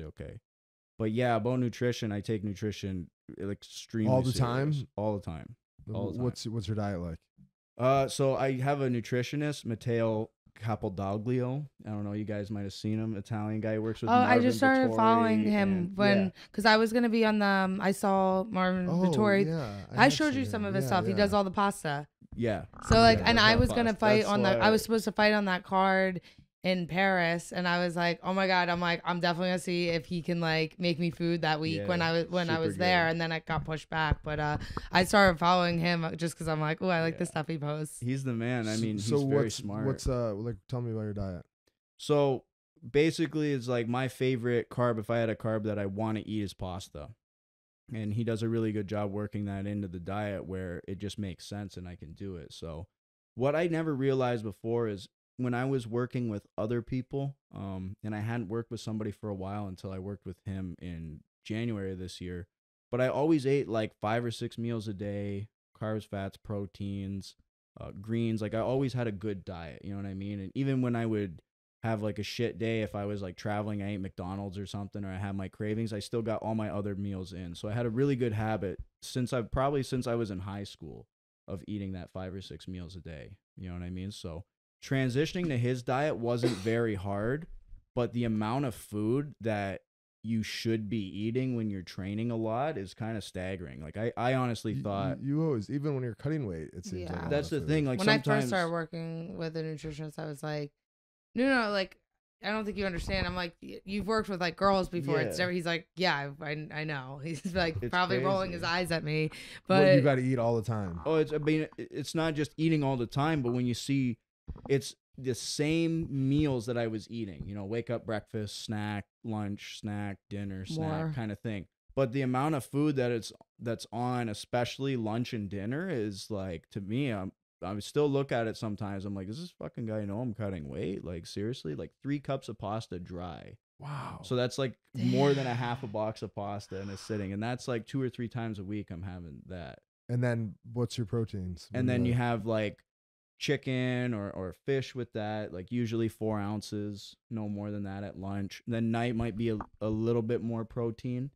okay. But yeah, about nutrition, I take nutrition extremely all the serious. time. All the time. What's your diet like? So I have a nutritionist, Matteo Capodaglio. I don't know, you guys might have seen him. Italian guy, works with Marvin I just started Vittori following him because I was gonna be on the. I saw Marvin Vittori. Yeah, I showed you some of his stuff. He does all the pasta. Yeah. So like, and I was gonna fight on I was supposed to fight on that card in Paris, and I was like, oh my god, I'm definitely gonna see if he can like make me food that week when I was there, and then I got pushed back. But I started following him just because I'm like, oh, I like the stuff he posts. He's the man. I mean, he's very smart. What's like? Tell me about your diet. So basically, it's like my favorite carb. If I had a carb that I want to eat, is pasta, and he does a really good job working that into the diet where it just makes sense and I can do it. So what I never realized before is, when I was working with other people, and I hadn't worked with somebody for a while until I worked with him in January of this year, but I always ate like 5 or 6 meals a day, carbs, fats, proteins, greens. Like I always had a good diet, you know what I mean? And even when I would have like a shit day, if I was like traveling, I ate McDonald's or something, or I had my cravings, I still got all my other meals in. So I had a really good habit since I was in high school of eating that 5 or 6 meals a day, you know what I mean? So transitioning to his diet wasn't very hard, but the amount of food that you should be eating when you're training a lot is kind of staggering. Like I honestly thought you always, even when you're cutting weight, it seems like that's the thing. Like when I first started working with a nutritionist, I was like, no, like I don't think you understand. I'm like, you've worked with like girls before. Yeah. It's never, he's like, yeah, I know. He's like probably crazy. Rolling his eyes at me, but you got to eat all the time. Oh, it's not just eating all the time, but when you see. It's the same meals that I was eating, you know, wake up, breakfast, snack, lunch, snack, dinner, snack kind of thing. But the amount of food that's on, especially lunch and dinner, is like, to me, I still look at it sometimes. I'm like, does this fucking guy know I'm cutting weight? Like, seriously? Like 3 cups of pasta dry. Wow. So that's like more than a half a box of pasta in a sitting. And that's like 2 or 3 times a week I'm having that. And then what's your proteins? And then you have like chicken or fish with that, like usually 4 ounces, no more than that at lunch. Then night might be a little bit more protein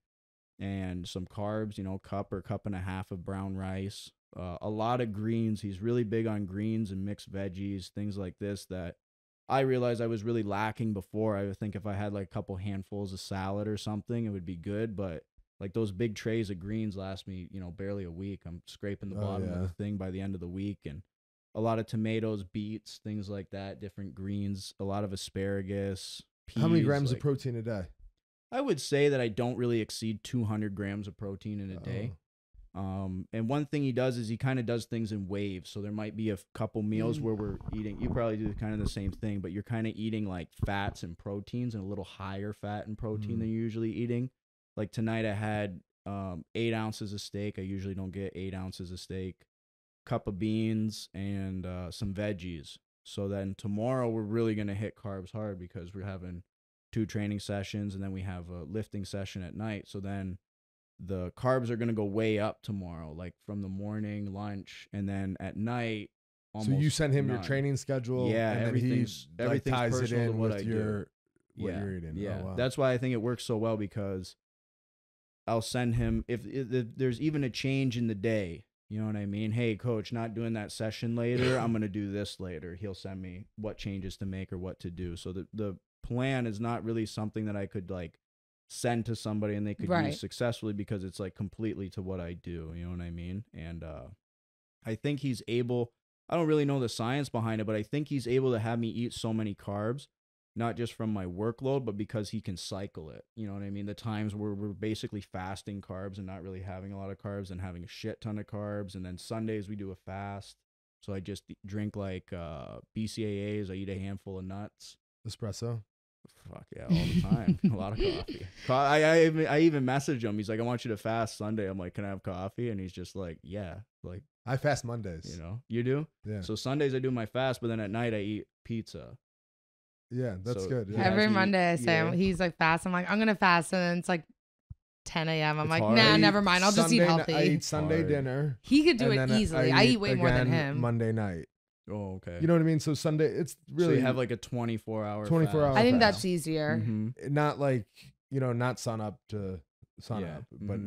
and some carbs, you know, cup or cup and a half of brown rice, a lot of greens. He's really big on greens and mixed veggies, things like this that I realized I was really lacking before. I would think if I had like a couple handfuls of salad or something, it would be good. But like those big trays of greens last me, barely a week. I'm scraping the bottom of the thing by the end of the week. And a lot of tomatoes, beets, things like that, different greens, a lot of asparagus, peas. How many grams of protein a day? I would say that I don't really exceed 200 grams of protein in a day. And one thing he does is he kind of does things in waves. So there might be a couple meals where we're eating, you probably do kind of the same thing, but you're kind of eating like fats and proteins and a little higher fat and protein than you're usually eating. Like tonight I had 8 ounces of steak. I usually don't get 8 ounces of steak, cup of beans, and some veggies. So then tomorrow we're really going to hit carbs hard because we're having 2 training sessions and then we have a lifting session at night. So then the carbs are going to go way up tomorrow, like from the morning, lunch, and then at night. So you send him your training schedule, and everything's ties it in what with what you're eating. Yeah, oh, wow. That's why I think it works so well, because I'll send him if there's even a change in the day. You know what I mean? Hey, coach, not doing that session later. I'm going to do this later. He'll send me what changes to make or what to do. So the plan is not really something that I could like send to somebody and they could use successfully, because it's like completely to what I do. You know what I mean? And I think he's able, I don't really know the science behind it, but I think he's able to have me eat so many carbs, not just from my workload, but because he can cycle it. You know what I mean? The times where we're basically fasting carbs and not really having a lot of carbs and having a shit ton of carbs. And then Sundays we do a fast. So I just drink like BCAAs. I eat a handful of nuts. Espresso? Fuck yeah, all the time. A lot of coffee. I even messaged him. He's like, I want you to fast Sunday. I'm like, can I have coffee? And he's just like, yeah. Like, I fast Mondays. You know, you do? Yeah. So Sundays I do my fast, but then at night I eat pizza. Yeah, that's good. Yeah. Every Monday I say, he's like, fast. I'm like, I'm going to fast. And then it's like 10 a.m. I'm like, nah, never mind. I'll just eat healthy. I eat Sunday dinner. He could do it easily. I eat way more than him. Monday night. Oh, okay. You know what I mean? So Sunday, it's really. So you have like a 24-hour fast. I think that's easier. Mm-hmm. Not like, not sun up to sun up, but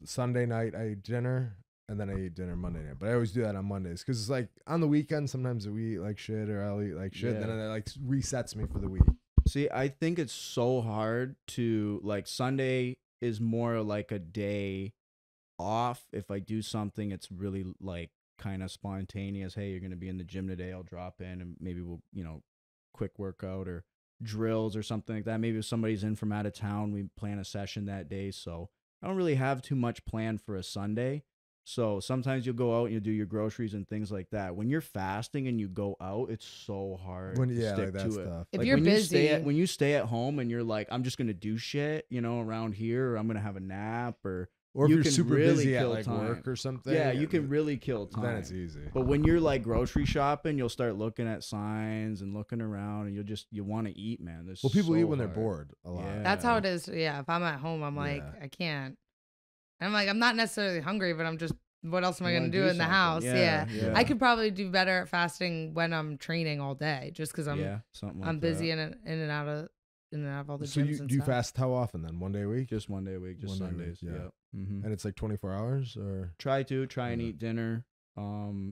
Sunday night I eat dinner and then I eat dinner Monday night. But I always do that on Mondays because it's like on the weekend, sometimes we eat like shit or I'll eat like shit. And then it like resets me for the week. See, I think it's so hard to like Sunday is more like a day off. If I do something, it's really like kind of spontaneous. Hey, you're going to be in the gym today. I'll drop in and maybe we'll, quick workout or drills or something like that. Maybe if somebody's in from out of town, we plan a session that day. So I don't really have too much planned for a Sunday. So sometimes you'll go out and you'll do your groceries and things like that. When you're fasting and you go out, it's so hard to stick to it. Stuff. If you're busy. When you stay at home and you're like, I'm just going to do shit, around here, or I'm going to have a nap, or if you're can super really busy kill at like time. work or something. Yeah, you can really kill time. Then it's easy. But when you're like grocery shopping, you'll start looking at signs and looking around, and you want to eat, man. People eat when they're bored a lot. Yeah. That's how it is. Yeah, if I'm at home, I'm like, I can't. And I'm like, I'm not necessarily hungry, but I'm just, what else am I going to do in the house? Yeah. I could probably do better at fasting when I'm training all day, just because I'm busy in and out of all the gyms. So do you fast how often then? 1 day a week? Just 1 day a week, just Sundays. Yeah. Mm-hmm. And it's like 24 hours or? Try and eat dinner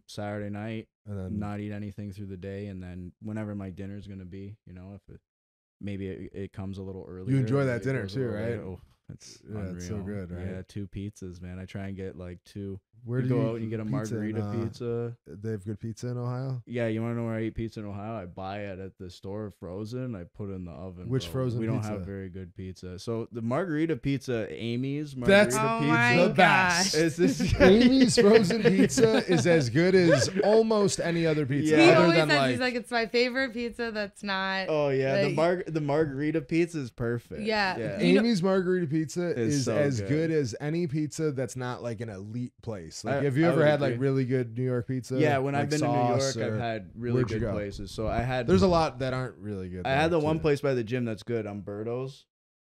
Saturday night, and then not eat anything through the day, and then whenever my dinner is going to be, if maybe it comes a little earlier. You enjoy that dinner too, right? Oh, it's unreal. It's so good, right? Yeah, 2 pizzas, man. I try and get like 2. Where do you you go out and you get a margarita pizza? They have good pizza in Ohio? Yeah, you want to know where I eat pizza in Ohio? I buy it at the store frozen. I put it in the oven. Which frozen We pizza? don't have very good pizza. So the margarita pizza, Amy's That's margarita the best. Is this Amy's frozen pizza is as good as almost any other pizza. He other always than says, he's like, it's my favorite pizza that's not. Oh, yeah. The margarita pizza is perfect. Yeah. Amy's margarita pizza is so as good as any pizza that's not like an elite place. Like, have you I ever would had agree. like really good New York pizza? Yeah, when I've been to New York, Sauce I've had really good places. So I had. There's a lot that aren't really good. I had the one place by the gym that's good, Umberto's.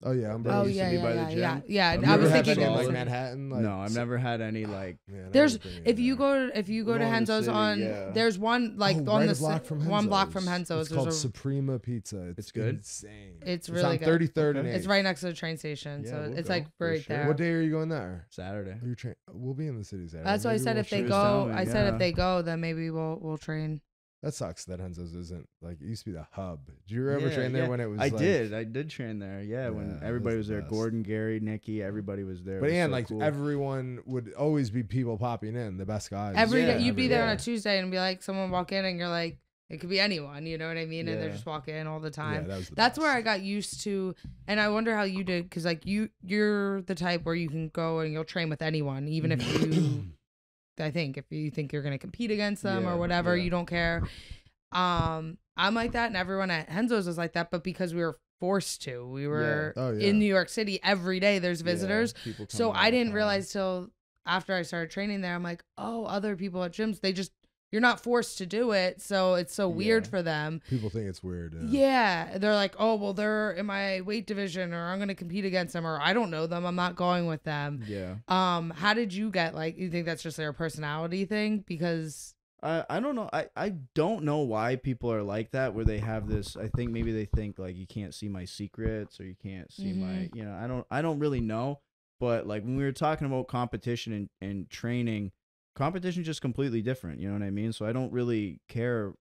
Oh yeah, That used to be by the gym. Yeah. I've I never was had thinking any, like like, Manhattan. Like, no, I've never had any like. Man, I there's gotta bring it if in you there. go to We're going to Henzo's City, on yeah. there's one like on right the a block from Henzo's. one block from Henzo's. It's called Suprema Pizza. It's good? Insane. It's on really good. 33rd and 8th. It's right next to the train station, Yeah, so we'll it's go, like for right sure. there. What day are you going there? Saturday. We'll be in the city Saturday. That's why I Maybe said we'll if they shoot. was telling go, me, I said yeah. if they go, then maybe we'll train. That sucks that Henzo's isn't like it used to be the hub. Did you ever train there when it was? I like, did train there. Yeah, when Yeah, everybody it was the there. best. Gordon, Gary, Nikki, everybody was there. But It was and so like cool. everyone would always be people popping in, the best guys. Every Yeah, day you'd be there on yeah. a Tuesday and be like, someone walk in and you're like, it could be anyone, you know what I mean? And they Yeah. just walk in all the Yeah, time. that was the That's best. where I got used to, and I wonder how you did, because like you're the type where you can go and you'll train with anyone, even if you, I think if you think you're gonna compete against them or Yeah, whatever, yeah. you don't care. I'm like that, and everyone at Henzo's was like that, but because we were forced to, we were Oh, yeah. in New York City every day. There's Yeah, visitors, people so coming all I the didn't time. realize till after I started training there. I'm like, oh, other people at gyms, you're not forced to do it, so it's so weird Yeah. for them. People think it's weird. Yeah, they're like, oh, well, they're in my weight division, or I'm gonna compete against them, or I don't know them, I'm not going with them. Yeah. How did you get like? You think that's just their personality thing? Because I don't know. I don't know why people are like that, where they have this. I think maybe they think like you can't see my secrets, or you can't see my. You know, I don't really know. But like when we were talking about competition and training, competition is just completely different. You know what I mean? So I don't really care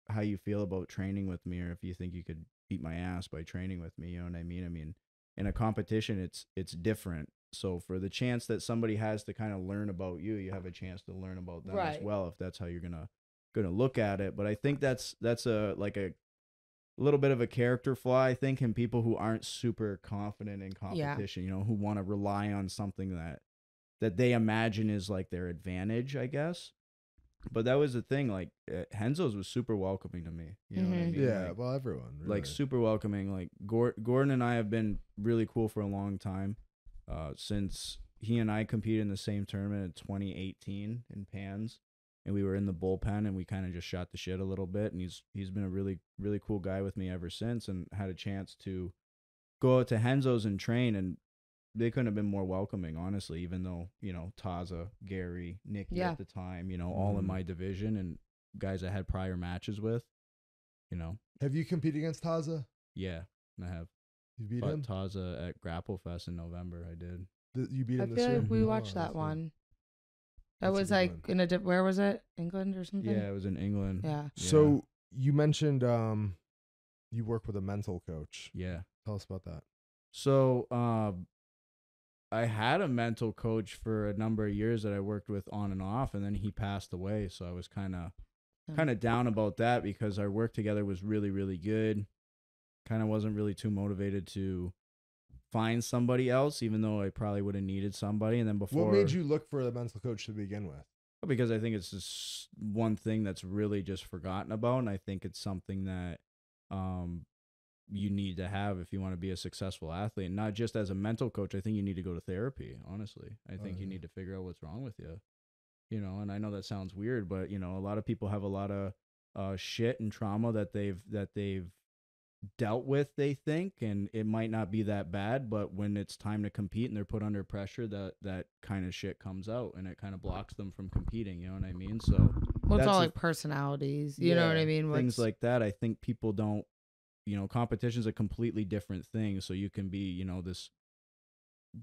how you feel about training with me, or if you think you could beat my ass by training with me. You know what I mean? I mean, in a competition, it's different. So for the chance that somebody has to kind of learn about you, you have a chance to learn about them as Right. well, if that's how you're gonna look at it. But I think that's a like a little bit of a character flaw, I think, in people who aren't super confident in competition. You know, who want to rely on something that they imagine is like their advantage, I guess. But that was the thing. Like Henzo's was super welcoming to me. You know what I mean? Yeah, Like, well, everyone. Really. like super welcoming. Like Gordon and I have been really cool for a long time, since he and I competed in the same tournament in 2018 in Pans, and we were in the bullpen and we kind of just shot the shit a little bit. And he's been a really cool guy with me ever since, and had a chance to go out to Henzo's and train, and they couldn't have been more welcoming, honestly. Even though, you know, Taza, Gary, Nikki Yeah. at the time, you know, all in my division, and guys I had prior matches with, you know. Have you competed against Taza? Yeah, I have. You beat Fought him. Taza at Grapple Fest in November. I did. You beat I him this feel year. like we Oh, watched that's that good. one. That That's a was good like one. in a where was it? England or something? Yeah, it was in England. Yeah. So you mentioned you work with a mental coach. Yeah. Tell us about that. So I had a mental coach for a number of years that I worked with on and off, and then he passed away. So I was kind of down about that, because our work together was really good. Kind of wasn't really too motivated to find somebody else, even though I probably would have needed somebody. And then before, What made you look for a mental coach to begin with? because I think it's just one thing that's really just forgotten about, and I think it's something that you need to have if you want to be a successful athlete. And not just as a mental coach. I think you need to go to therapy, honestly. I think you need to figure out what's wrong with you. You know, and I know that sounds weird, but you know, a lot of people have a lot of shit and trauma that they've dealt with, they think, and it might not be that bad, but when it's time to compete and they're put under pressure, that kind of shit comes out, and it kind of blocks them from competing. You know what I mean? So Well, it's that's all a- like personalities. You know what I yeah, mean? things like that. I think people don't, you know, competition's a completely different thing. So you can be, you know, this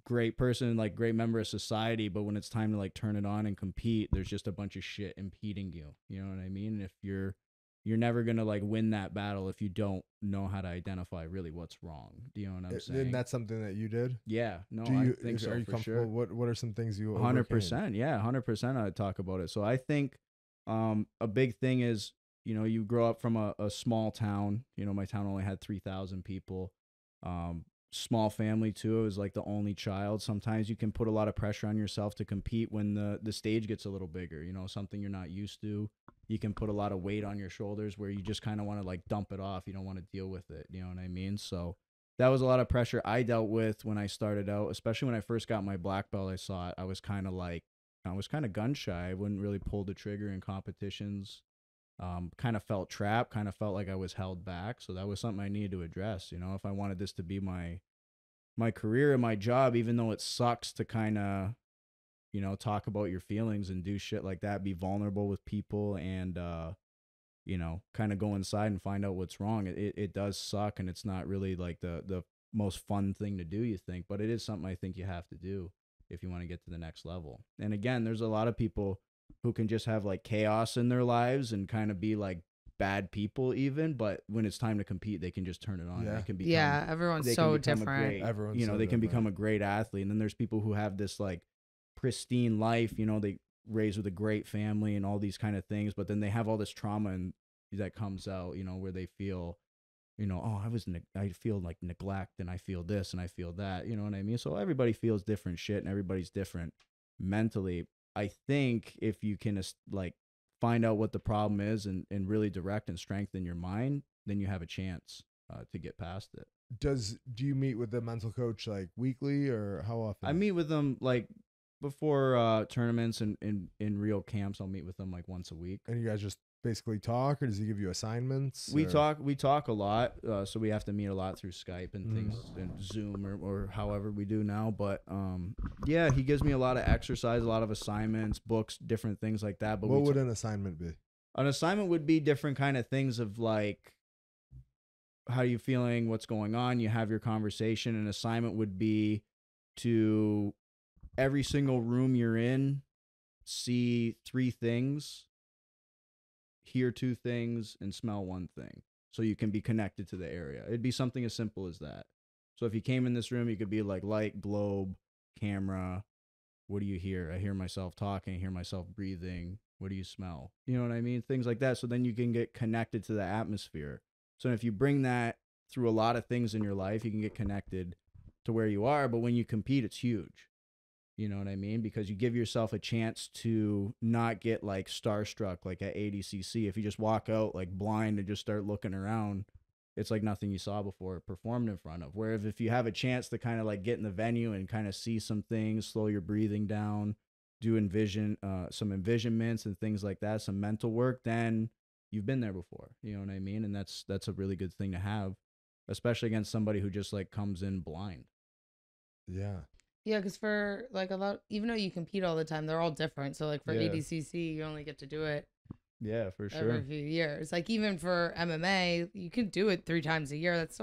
great person, like great member of society, but when it's time to like turn it on and compete, there's just a bunch of shit impeding you. You know what I mean? And if you're never gonna like win that battle if you don't know how to identify really what's wrong. Do you know what I'm saying? And that's something that you did. Yeah, no, Do you I think so. Are you for comfortable? sure. What are some things you? 100%. Yeah, 100%. I talk about it. So I think a big thing is, you know, you grow up from a small town. You know, my town only had 3,000 people. Small family too. It was like the only child. Sometimes you can put a lot of pressure on yourself to compete when the stage gets a little bigger. You know, something you're not used to. You can put a lot of weight on your shoulders where you just kind of want to like dump it off. You don't want to deal with it. You know what I mean? So that was a lot of pressure I dealt with when I started out, especially when I first got my black belt. I saw it. I was kind of gun shy. I wouldn't really pull the trigger in competitions. Kind of felt trapped, kind of felt like I was held back. So that was something I needed to address. You know, if I wanted this to be my my career and my job, even though it sucks to kind of, you know, talk about your feelings and do shit like that, be vulnerable with people and, you know, kind of go inside and find out what's wrong. It does suck, and it's not really like the most fun thing to do, you think, but it is something I think you have to do if you want to get to the next level. And again, there's a lot of people who can just have like chaos in their lives and kind of be like bad people even, but when it's time to compete, they can just turn it on. Yeah. They can become, everyone's so different. Everyone's you know, so they can different. become a great athlete. And then there's people who have this like pristine life, you know, they raised with a great family and all these kind of things, but then they have all this trauma and that comes out, you know, where they feel, you know, oh, I feel like neglect, and I feel this and I feel that, you know what I mean? So everybody feels different shit, and everybody's different mentally. I think if you can like find out what the problem is and really direct and strengthen your mind, then you have a chance to get past it. Do you meet with the mental coach like weekly, or how often? I meet with them like before tournaments and in real camps. I'll meet with them like once a week. And you guys just basically talk, or does he give you assignments? We talk a lot, so we have to meet a lot through Skype and things, and Zoom or however we do now. But yeah, he gives me a lot of exercise, a lot of assignments, books, different things like that. But what would an assignment be? An assignment would be different kind of things of like, how are you feeling? What's going on? You have your conversation. An assignment would be to every single room you're in, see 3 things, hear 2 things, and smell 1 thing, so you can be connected to the area. It'd be something as simple as that. So if you came in this room, you could be like light, globe, camera. What do you hear? I hear myself talking, I hear myself breathing. What do you smell? You know what I mean? Things like that. So then you can get connected to the atmosphere. So if you bring that through a lot of things in your life, you can get connected to where you are. But when you compete, it's huge. You know what I mean? Because you give yourself a chance to not get like starstruck like at ADCC. If you just walk out like blind and just start looking around, it's like nothing you saw before performed in front of. Whereas if you have a chance to kind of like get in the venue and kind of see some things, slow your breathing down, do some envisionments and things like that, some mental work, then you've been there before. You know what I mean? And that's a really good thing to have, especially against somebody who just like comes in blind. Yeah. Yeah, because for like a lot, even though you compete all the time, they're all different. So like for ADCC, you only get to do it. Yeah, for sure. Every few years. Like even for MMA, you can do it 3 times a year. That's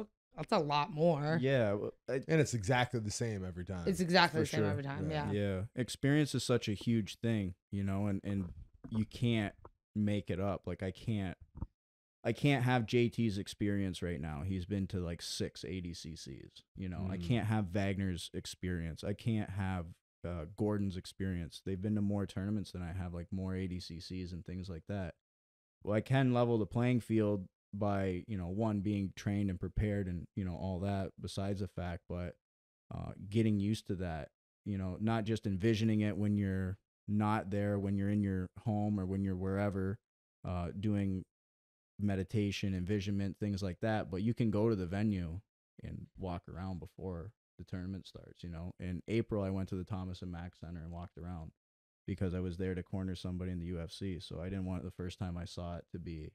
a lot more. Yeah. And it's exactly the same every time. It's exactly the same every time. Yeah. Yeah. Experience is such a huge thing, you know, and you can't make it up. Like I can't have JT's experience right now. He's been to like 6 ADCCs, you know. I can't have Wagner's experience. I can't have Gordon's experience. They've been to more tournaments than I have, like more ADCCs and things like that. Well, I can level the playing field by, you know, 1, being trained and prepared and, you know, all that besides the fact, but getting used to that, you know, not just envisioning it when you're not there, when you're in your home or when you're wherever doing meditation, envisionment, things like that, but you can go to the venue and walk around before the tournament starts, you know. In April, I went to the Thomas and Mack Center and walked around because I was there to corner somebody in the UFC, so I didn't want the first time I saw it to be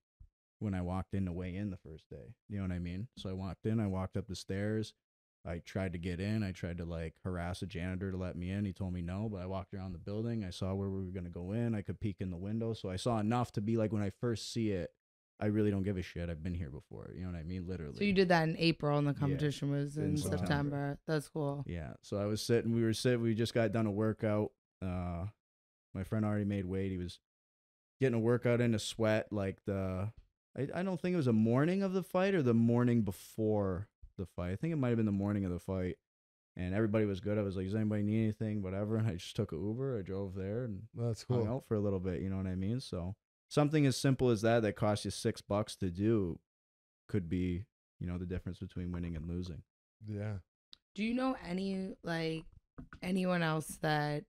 when I walked in to weigh in the first day, you know what I mean? So I walked in, I walked up the stairs, I tried to get in, I tried to like harass a janitor to let me in, he told me no, but I walked around the building, I saw where we were going to go in, I could peek in the window, so I saw enough to be like, when I first see it, I really don't give a shit. I've been here before. You know what I mean? Literally. So you did that in April and the competition was in September. That's cool. Yeah. So I was sitting, we just got done a workout. My friend already made weight. He was getting a workout in a sweat like I don't think it was the morning of the fight or the morning before the fight. I think it might have been the morning of the fight. And everybody was good. I was like, does anybody need anything? Whatever. And I just took an Uber. I drove there and that's cool. Hung out for a little bit. You know what I mean? So something as simple as that costs you $6 to do could be, you know, the difference between winning and losing. Yeah. Do you know anyone else that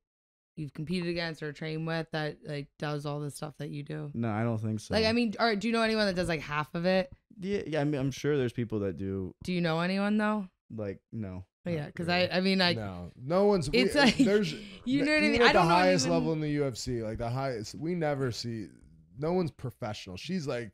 you've competed against or trained with that like does all the stuff that you do? No, I don't think so. Like, I mean, or do you know anyone that does like half of it? Yeah, I mean, I'm sure there's people that do. Do you know anyone though? Like, no. Yeah, because I mean, like, no one's. It's like there's, you know what I mean. At I don't the highest even... level in the UFC, like the highest, we never see no one's professional. She's like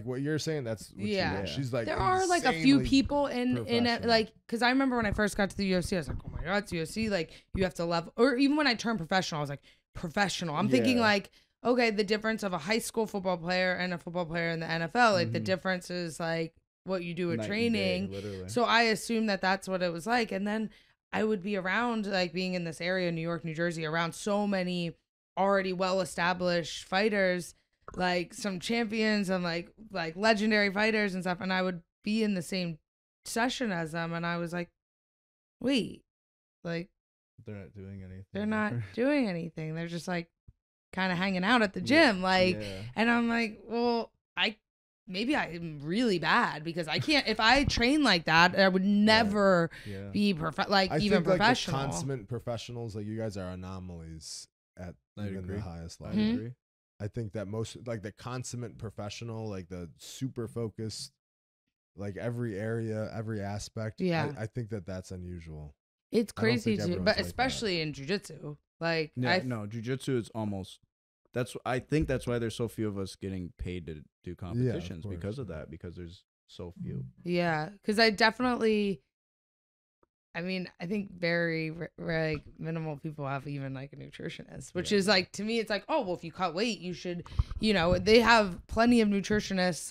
what you're saying. That's what yeah. She's like there are like a few people in it, like because I remember when I first got to the UFC, I was like, oh my god, it's UFC. Like you have to level, or even when I turned professional, I was like professional. I'm thinking like, okay, the difference of a high school football player and a football player in the NFL, like the difference is like what you do with training. Day, so I assumed that that's what it was like, and then I would be around like being in this area, New York, New Jersey, around so many already well-established fighters, like some champions and like legendary fighters and stuff, and I would be in the same session as them, and I was like, wait, like they're not doing anything. They're not doing anything. They're just like kind of hanging out at the gym, like, and I'm like, well, maybe I'm really bad because I can't. If I train like that, I would never be even professional. Like the consummate professionals, like you guys are anomalies at even the highest level. I agree. I think that most like the consummate professional, like the super focused, like every area, every aspect. I think that's unusual. It's crazy too, but especially in jiu-jitsu. Like no, jiu-jitsu is almost. I think that's why there's so few of us getting paid to do competitions because of that, because there's so few. Yeah, because I think very like minimal people have even like a nutritionist, which is like, to me, it's like, oh, well, if you cut weight, you should, they have plenty of nutritionists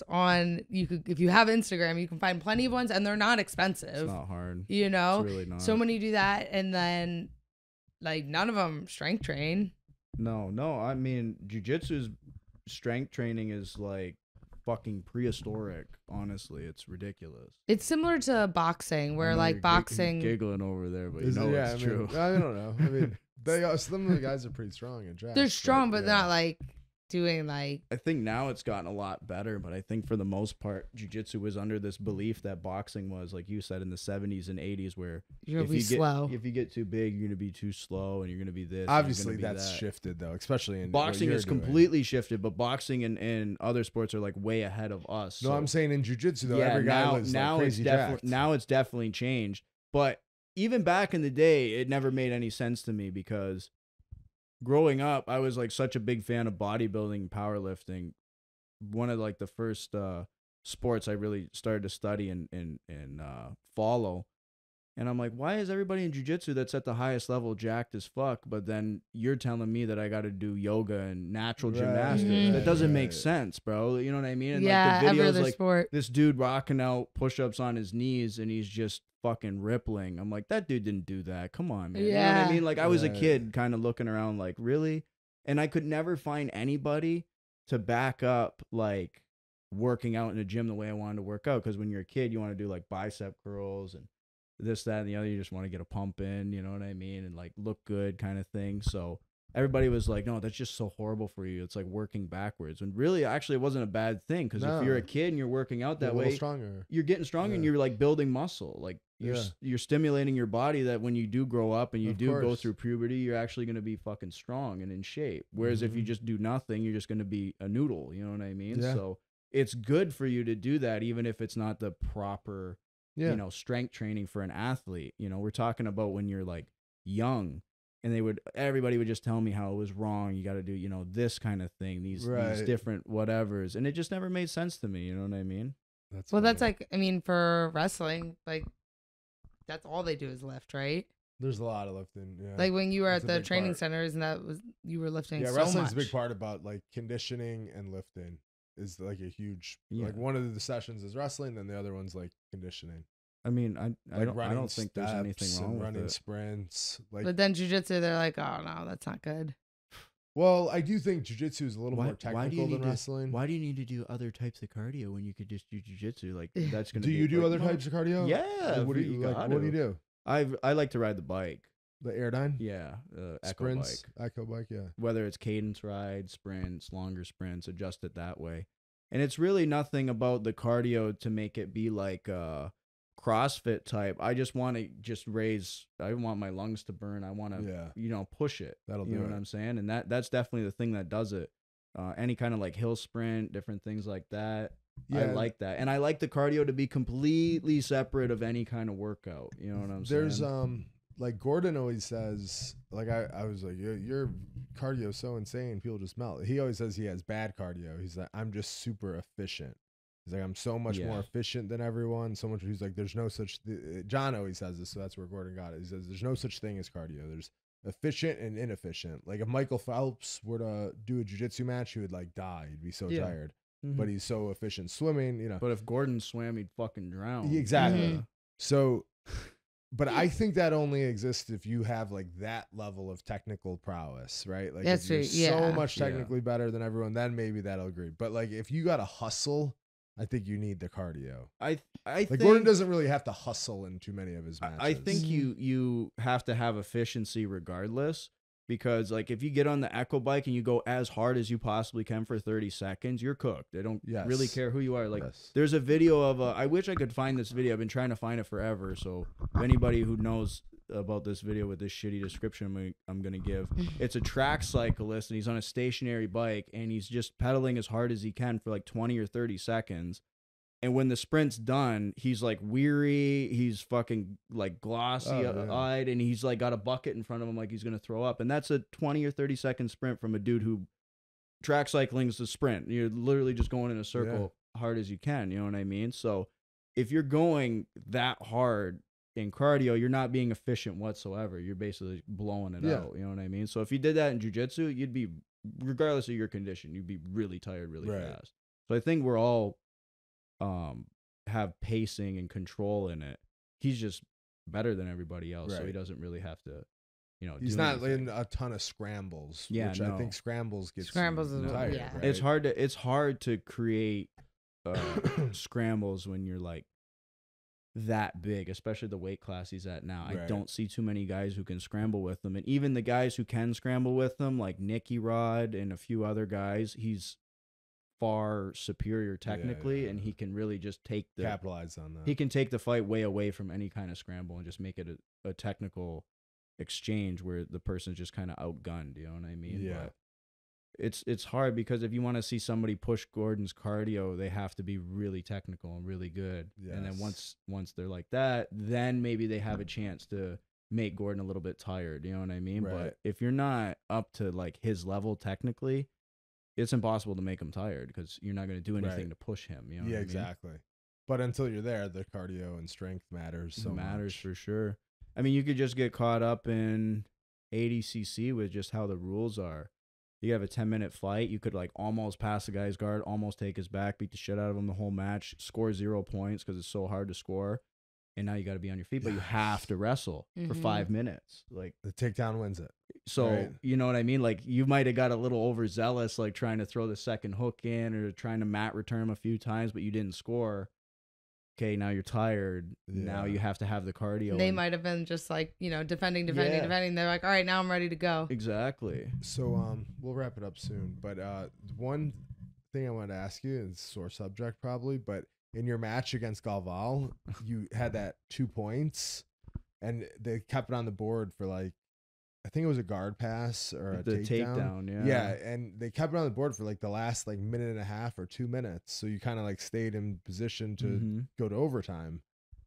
if you have Instagram, you can find plenty of ones, and they're not expensive. It's not hard. It's really not. So many do that, and then like none of them strength train. No. I mean, jiu-jitsu's strength training is like fucking prehistoric. Honestly, it's ridiculous. It's similar to boxing, where like boxing giggling over there, but it's true. I don't know. I mean, some of the guys are pretty strong in draft. They're strong, but they're not like doing like. I think now it's gotten a lot better, but I think for the most part, jiu-jitsu was under this belief that boxing was, like you said, in the 70s and 80s, where you're gonna be slow. If you get too big, you're gonna be too slow, and you're gonna be this. Obviously, that's shifted though, especially in boxing is completely shifted, but boxing and other sports are like way ahead of us. No, I'm saying in jiu-jitsu though, every guy was like crazy jacked. Now it's definitely changed, but even back in the day, it never made any sense to me because. Growing up, I was like such a big fan of bodybuilding and powerlifting. One of like the first sports I really started to study and follow. And I'm like, why is everybody in jiu-jitsu that's at the highest level jacked as fuck? But then you're telling me that I got to do yoga and natural gymnastics. That doesn't make sense, bro. You know what I mean? And like the videos, like sport. This dude rocking out push-ups on his knees and he's just fucking rippling. I'm like, that dude didn't do that. Come on, man. You know what I mean? Like I was a kid kind of looking around like, really? And I could never find anybody to back up like working out in a gym the way I wanted to work out. Because when you're a kid, you want to do like bicep curls and this, that, and the other. You just want to get a pump in, you know what I mean? And like look good kind of thing. So everybody was like, no, that's just so horrible for you. It's like working backwards. And really, actually, it wasn't a bad thing. Because if you're a kid and you're working out that way, you're getting stronger and you're like building muscle. Like you're stimulating your body that when you do grow up and you go through puberty, you're actually going to be fucking strong and in shape. Whereas if you just do nothing, you're just going to be a noodle. You know what I mean? Yeah. So it's good for you to do that, even if it's not the proper strength training for an athlete. We're talking about when you're like young, and everybody would just tell me how it was wrong. You got to do, this kind of thing, these different whatevers, and it just never made sense to me. You know what I mean? That's like, I mean, for wrestling, like that's all they do is lift, right? There's a lot of lifting. Yeah. Like when you were at the training centers, and you were lifting. Yeah, wrestling's a big part about like conditioning and lifting. Is like a huge like one of the sessions is wrestling, then the other one's like conditioning. I mean, I don't think there's anything wrong with running it. Sprints. Like, but then jiu-jitsu, they're like, oh no, that's not good. Well, I do think jiu-jitsu is a little more technical than wrestling. Why do you need to do other types of cardio when you could just do jiu-jitsu? Like that's gonna. Do you do other types of cardio? Yeah. Like, what do you do? I like to ride the bike. The Airdyne? Yeah. Sprints, Echo bike, yeah. Whether it's cadence rides, sprints, longer sprints, adjust it that way. And it's really nothing about the cardio to make it be like CrossFit type. I just want to I want my lungs to burn. I want to, push it. That'll do it. You know what I'm saying? And that's definitely the thing that does it. Any kind of like hill sprint, different things like that. Yeah. I like that. And I like the cardio to be completely separate of any kind of workout. You know what I'm saying? like Gordon always says, like I was like, your cardio so insane, people just melt. He always says he has bad cardio. He's like, I'm just super efficient. He's like, I'm so much more efficient than everyone. So much. He's like, there's no such. John always says this, so that's where Gordon got it. He says, there's no such thing as cardio. There's efficient and inefficient. Like if Michael Phelps were to do a jiu-jitsu match, he would like die. He'd be so tired. But he's so efficient swimming, you know. But if Gordon swam, he'd fucking drown. Exactly. So, but I think that only exists if you have like that level of technical prowess, right? Like if you're so much technically better than everyone, then maybe that'll agree. But like if you got to hustle, I think you need the cardio. I think Gordon doesn't really have to hustle in too many of his matches. I think you have to have efficiency regardless, because like if you get on the echo bike and you go as hard as you possibly can for 30 seconds, you're cooked. They don't really care who you are. Like there's a video of I wish I could find this video. I've been trying to find it forever. So if anybody who knows about this video with this shitty description I'm going to give, it's a track cyclist and he's on a stationary bike and he's just pedaling as hard as he can for like 20 or 30 seconds. And when the sprint's done, he's like weary, he's fucking like glossy eyed, and he's like got a bucket in front of him like he's going to throw up. And that's a 20 or 30 second sprint from a dude who track cycling is a sprint. You're literally just going in a circle hard as you can. You know what I mean? So if you're going that hard in cardio, you're not being efficient whatsoever. You're basically blowing it out. You know what I mean? So if you did that in jiu-jitsu, you'd be, regardless of your condition, you'd be really tired really fast. So I think we're all have pacing and control in it. He's just better than everybody else, so he doesn't really have to, you know. He's not in a ton of scrambles. Which I think scrambles get tired. Right? It's hard to create scrambles when you're like that big, especially the weight class he's at now. I don't see too many guys who can scramble with them, and even the guys who can scramble with them, like Nicky Rod and a few other guys, he's far superior technically, and he can really just capitalize on that. He can take the fight way away from any kind of scramble and just make it a technical exchange where the person's just kind of outgunned. You know what I mean? But it's hard because if you want to see somebody push Gordon's cardio, they have to be really technical and really good. And then once they're like that, then maybe they have a chance to make Gordon a little bit tired. You know what I mean? But if you're not up to like his level technically, it's impossible to make him tired because you're not going to do anything to push him. You know what I mean? Exactly. But until you're there, the cardio and strength matters so much. Matters for sure. I mean, you could just get caught up in ADCC with just how the rules are. You have a 10-minute fight. You could like almost pass the guy's guard, almost take his back, beat the shit out of him the whole match, score 0 points because it's so hard to score. And now you got to be on your feet, but you have to wrestle for 5 minutes. Like the takedown wins it. So, you know what I mean? Like you might have got a little overzealous, like trying to throw the second hook in or trying to mat return him a few times, but you didn't score. Okay, now you're tired. Now you have to have the cardio. They might have been just like, you know, defending. They're like, all right, now I'm ready to go. Exactly. So we'll wrap it up soon. But one thing I wanted to ask you, it's a sore subject probably, but in your match against Galval, you had that 2 points and they kept it on the board for like, I think it was a guard pass or a takedown. Yeah, and they kept it on the board for like the last like minute and a half or 2 minutes. So you kind of like stayed in position to go to overtime,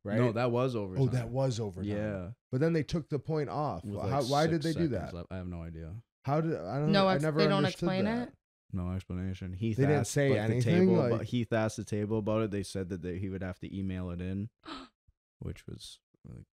right? No, that was overtime. Oh, that was overtime. Yeah. But then they took the point off. Why did they do that? Left. I have no idea. How did I don't know? I never they don't explain that. it. No explanation. They didn't say anything. Heath asked the table about it. They said that he would have to email it in, which was.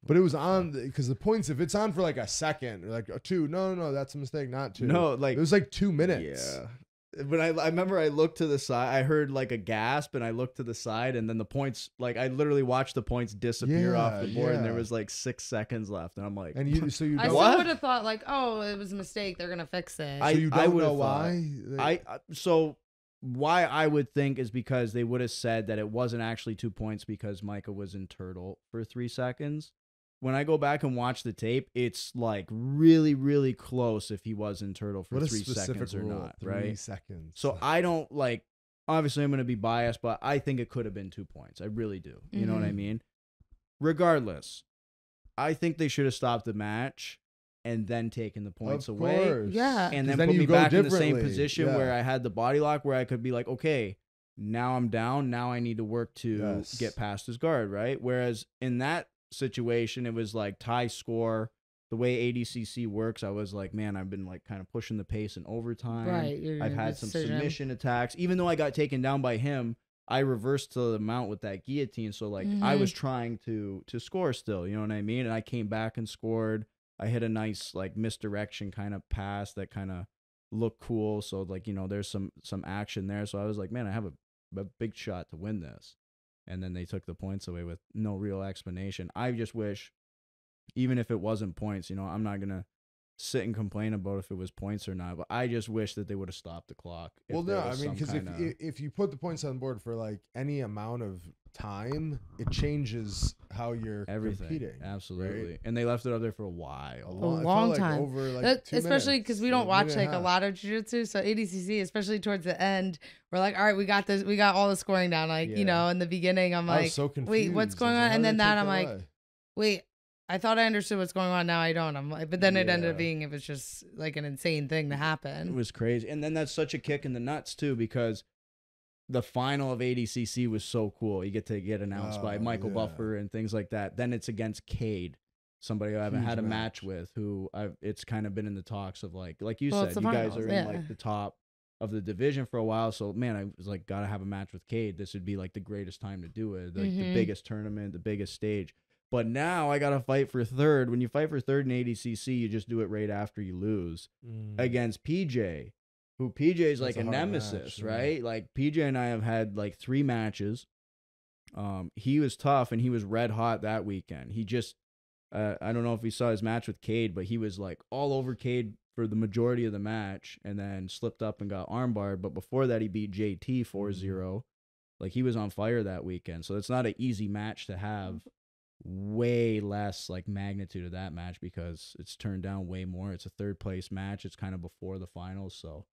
But it was on because the points, if it's on for like a second or like a 2, no, that's a mistake, not 2. No, like it was like 2 minutes. Yeah. But I remember I looked to the side, I heard like a gasp and I looked to the side and then the points, like I literally watched the points disappear off the board and there was like 6 seconds left. And I'm like, and you I still would have thought like, oh, it was a mistake. They're going to fix it. So you don't know why? Why I would think is because they would have said that it wasn't actually 2 points because Micah was in turtle for 3 seconds. When I go back and watch the tape, it's like really, really close if he was in turtle for 3 seconds or not, right? 3 seconds. So I don't like, obviously I'm going to be biased, but I think it could have been 2 points. I really do. You know what I mean? Regardless, I think they should have stopped the match and then taken the points away. Yeah. And then put me back in the same position where I had the body lock where I could be like, okay, now I'm down. Now I need to work to get past his guard, right? Whereas in that situation, it was like tie score. the way ADCC works, I was like, man, I've been like kind of pushing the pace in overtime. Right. I've had some submission attacks. Even though I got taken down by him, I reversed to the mount with that guillotine. So like I was trying to score still, you know what I mean? And I came back and scored. I hit a nice like misdirection kind of pass that kind of looked cool. So like, you know, there's some action there. So I was like, man, I have a big shot to win this. And then they took the points away with no real explanation. I just wish, even if it wasn't points, you know, I'm not going to sit and complain about if it was points or not, but I just wish that they would have stopped the clock. Well, no, I mean, because if you put the points on the board for like any amount of time, it changes how you're competing. Absolutely. Right? And they left it up there for a while. A long time. Over like especially because we don't watch like a lot of jiu-jitsu. So ADCC, especially towards the end, we're like, all right, we got this. We got all the scoring down. Like, you know, in the beginning, I'm like, so confused. Wait, what's going on? And then I'm like, wait, I thought I understood what's going on. Now I don't. I'm like, but then it ended up being, it was just like an insane thing to happen. It was crazy. And then that's such a kick in the nuts too, because the final of ADCC was so cool. You get to get announced by Michael Buffer and things like that. Then it's against Cade, somebody I haven't had a match with, who it's kind of been in the talks of like you said, you guys are in like the top of the division for a while. So man, I was like, gotta have a match with Cade. This would be like the greatest time to do it. Like the biggest tournament, the biggest stage. But now I got to fight for third. When you fight for third in ADCC, you just do it right after you lose against PJ, who PJ is like a nemesis, right? Like PJ and I have had like 3 matches. He was tough and he was red hot that weekend. He just, I don't know if he saw his match with Cade, but he was like all over Cade for the majority of the match and then slipped up and got armbarred. But before that, he beat JT 4-0. Like he was on fire that weekend. So it's not an easy match to have. Way less like magnitude of that match because it's turned down way more. It's a 3rd place match. It's kind of before the finals, so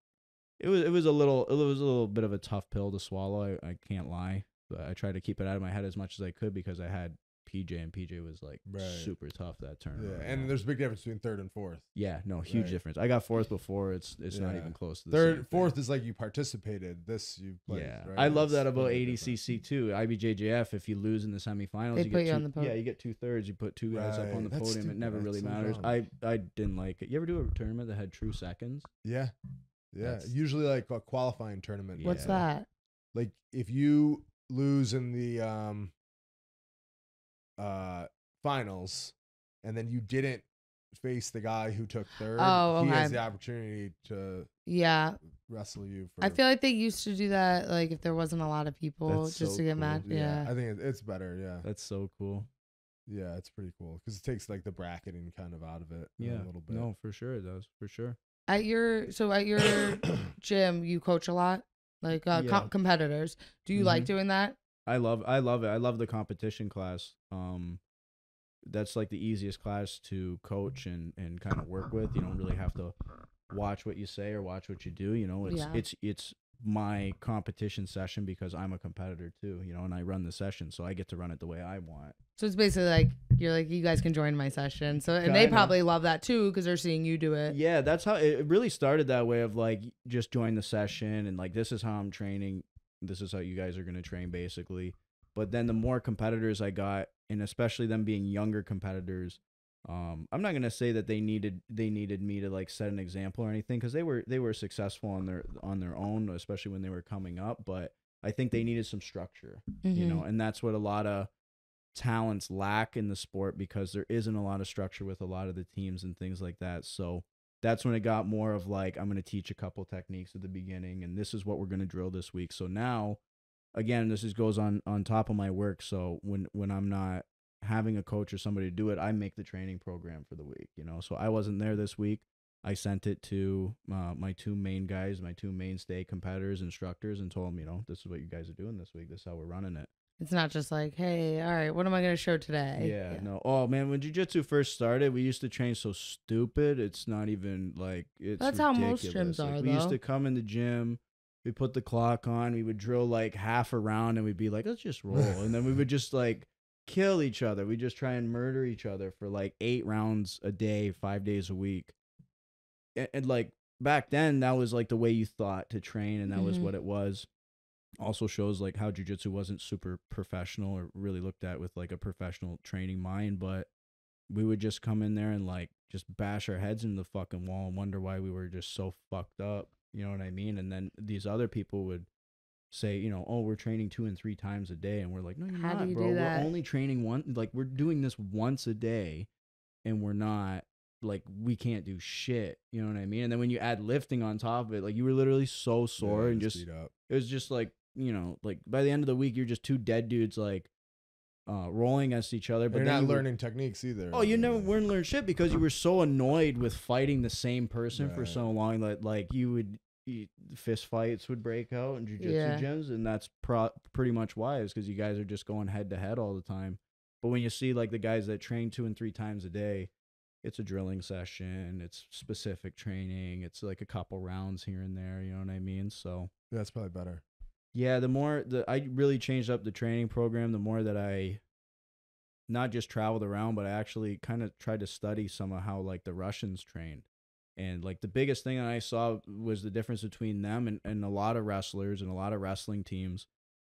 it was a little bit of a tough pill to swallow. I can't lie, but I tried to keep it out of my head as much as I could because I had PJ and PJ was like super tough that tournament. Yeah, and there's a big difference between 3rd and 4th. Yeah, no, huge difference. I got 4th before. It's not even close to the 3rd, 4th is like you participated. This you played. Yeah, right? I love that about ADCC too. IBJJF, if you lose in the semifinals, they you put get you on the podium. Yeah, you get 2/3. You put 2 guys up on the podium. It never really matters. I didn't like it. You ever do a tournament that had true seconds? Yeah. Usually like a qualifying tournament. What's that? Like if you lose in the finals and then you didn't face the guy who took 3rd, he has the opportunity to wrestle you for, I feel like they used to do that like if there wasn't a lot of people That's just so to get cool. mad. Yeah. I think it's better. That's so cool. Yeah, it's pretty cool because it takes like the bracketing kind of out of it a little bit. No, for sure it does. For sure. At your gym, you coach a lot, like competitors. Do you like doing that? I love it. I love the competition class. That's like the easiest class to coach and kind of work with. You don't really have to watch what you say or watch what you do. You know, it's my competition session because I'm a competitor too, you know, and I run the session, so I get to run it the way I want. So it's basically like you're like, you guys can join my session. So and they probably love that too because they're seeing you do it. Yeah, that's how it really started that way of like just join the session and like this is how I'm training. This is how you guys are going to train basically. But then the more competitors I got, and especially them being younger competitors, I'm not gonna say that they needed me to like set an example or anything because they were successful on their own, especially when they were coming up. But I think they needed some structure, you know, and that's what a lot of talents lack in the sport because there isn't a lot of structure with a lot of the teams and things like that. So that's when it got more of like, I'm gonna teach a couple techniques at the beginning, and this is what we're gonna drill this week. So now, again, this goes on top of my work. So when I'm not having a coach or somebody to do it, I make the training program for the week, you know. So I wasn't there this week. I sent it to my 2 main guys, my 2 mainstay competitors, instructors, and told them, you know, this is what you guys are doing this week. This is how we're running it. It's not just like, hey, all right, what am I going to show today? Yeah, no. Oh, man, when jiu-jitsu first started, we used to train so stupid. It's not even like, it's That's ridiculous. how most gyms are, We used to come in the gym, we put the clock on, we would drill like half a round, and we'd be like, let's just roll. And then we would just like kill each other. We just try and murder each other for like 8 rounds a day, 5 days a week. And like back then, that was like the way you thought to train, and that was what it was. Also shows like how jiu-jitsu wasn't super professional or really looked at with like a professional training mind. But we would just come in there and like just bash our heads into the fucking wall and wonder why we were just so fucked up. You know what I mean? And then these other people would say, you know, oh, we're training 2 and 3 times a day. And we're like, no, you're How do not, you bro. do We're that? only training we're doing this once a day, and we're not, like, we can't do shit. You know what I mean? And then when you add lifting on top of it, like, you were literally so sore and just, it was just like, you know, like by the end of the week, you're just 2 dead dudes, like, rolling against each other. But you're not learning techniques either. Oh, you never weren't learning shit because you were so annoyed with fighting the same person for so long that, like, you would, fist fights would break out in jiu-jitsu gyms, and that's pretty much why, is because you guys are just going head to head all the time. But when you see like the guys that train 2 and 3 times a day, it's a drilling session, it's specific training, it's like a couple rounds here and there, you know what I mean? So that's probably better. Yeah, the more I really changed up the training program, the more that I not just traveled around, but I actually kind of tried to study some of how like the Russians trained. And like the biggest thing that I saw was the difference between them and a lot of wrestlers and a lot of wrestling teams.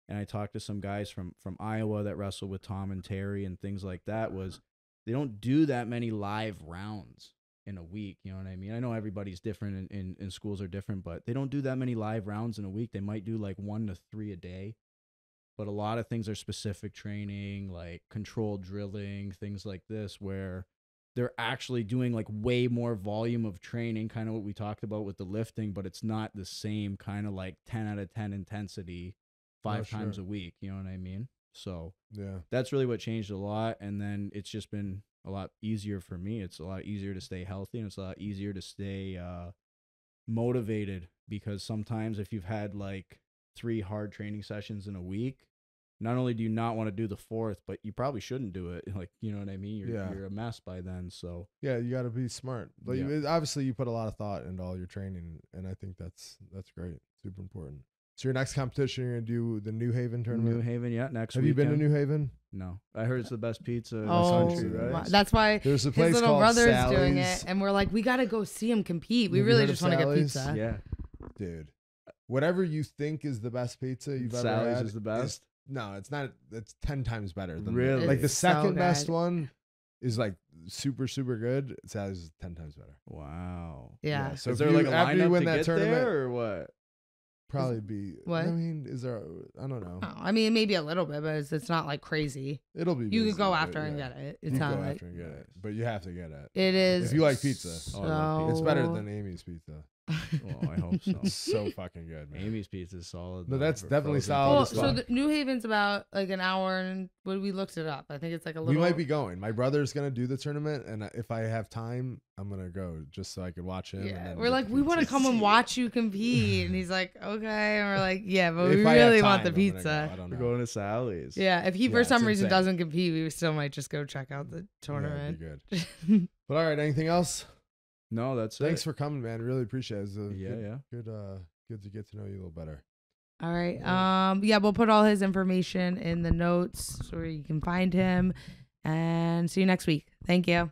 And I talked to some guys from Iowa that wrestle with Tom and Terry and things like that, was they don't do that many live rounds in a week. You know what I mean? I know everybody's different and schools are different, but they don't do that many live rounds in a week. They might do like 1 to 3 a day. But a lot of things are specific training, like controlled drilling, things like this, where they're actually doing like way more volume of training, kind of what we talked about with the lifting, but it's not the same kind of like 10 out of 10 intensity 5 times a week. You know what I mean? So yeah, that's really what changed a lot. And then it's just been a lot easier for me. It's a lot easier to stay healthy, and it's a lot easier to stay motivated, because sometimes if you've had like 3 hard training sessions in a week, not only do you not want to do the 4th, but you probably shouldn't do it. Like, you know what I mean? You're a mess by then. So yeah, you got to be smart. Like obviously you put a lot of thought into all your training, and I think that's great. Super important. So your next competition, you're gonna do the New Haven tournament. New Haven, yeah. Next Have weekend. you been to New Haven? No, I heard it's the best pizza in the country, right? That's why there's a his place little called brother's Sally's. doing it, and we're like, we gotta go see him compete. We Have you really heard just of want to get Sally's? pizza. Yeah, dude. Whatever you think is the best pizza you've ever Sally's had is the best. No, it's not. It's 10 times better than Really? like the It's second so best good. one is like super good. Sally's is 10 times better. Wow. Yeah. So Is if there like a after you lineup win to that get tournament, there, or what? probably be What? I mean, is there? I don't know. Oh, I mean, maybe a little bit, but it's not like crazy. It'll be. You busy, could go but after and yeah. get it. You It's can not go like after and get it, but you have to get it. it is. If you like pizza, so Oh, I love it's better than Amy's pizza. Well, I hope so. It's so fucking good, man. Amy's pizza is solid. No, though, that's for definitely frozen solid Well, as pizza. fuck. so the New Haven's about like an hour, and we looked it up. I think it's like a little. We might be going. My brother's gonna do the tournament, and if I have time, I'm gonna go just so I could watch him. And Yeah, then we're get like, the we want to pizza. come and watch you compete, and he's like, okay, and we're like, yeah, but we If I have really want time, the I'm gonna pizza. go. I don't We're know. going to Sally's. Yeah, if he Yeah, for some it's reason insane. doesn't compete, we still might just go check out the Yeah, tournament. it'd be good. But all right, anything else? No, that's Thanks it. for coming, man. Really appreciate it. It's Yeah. good to get to know you a little better. All right. Yeah, we'll put all his information in the notes so you can find him. And see you next week. Thank you.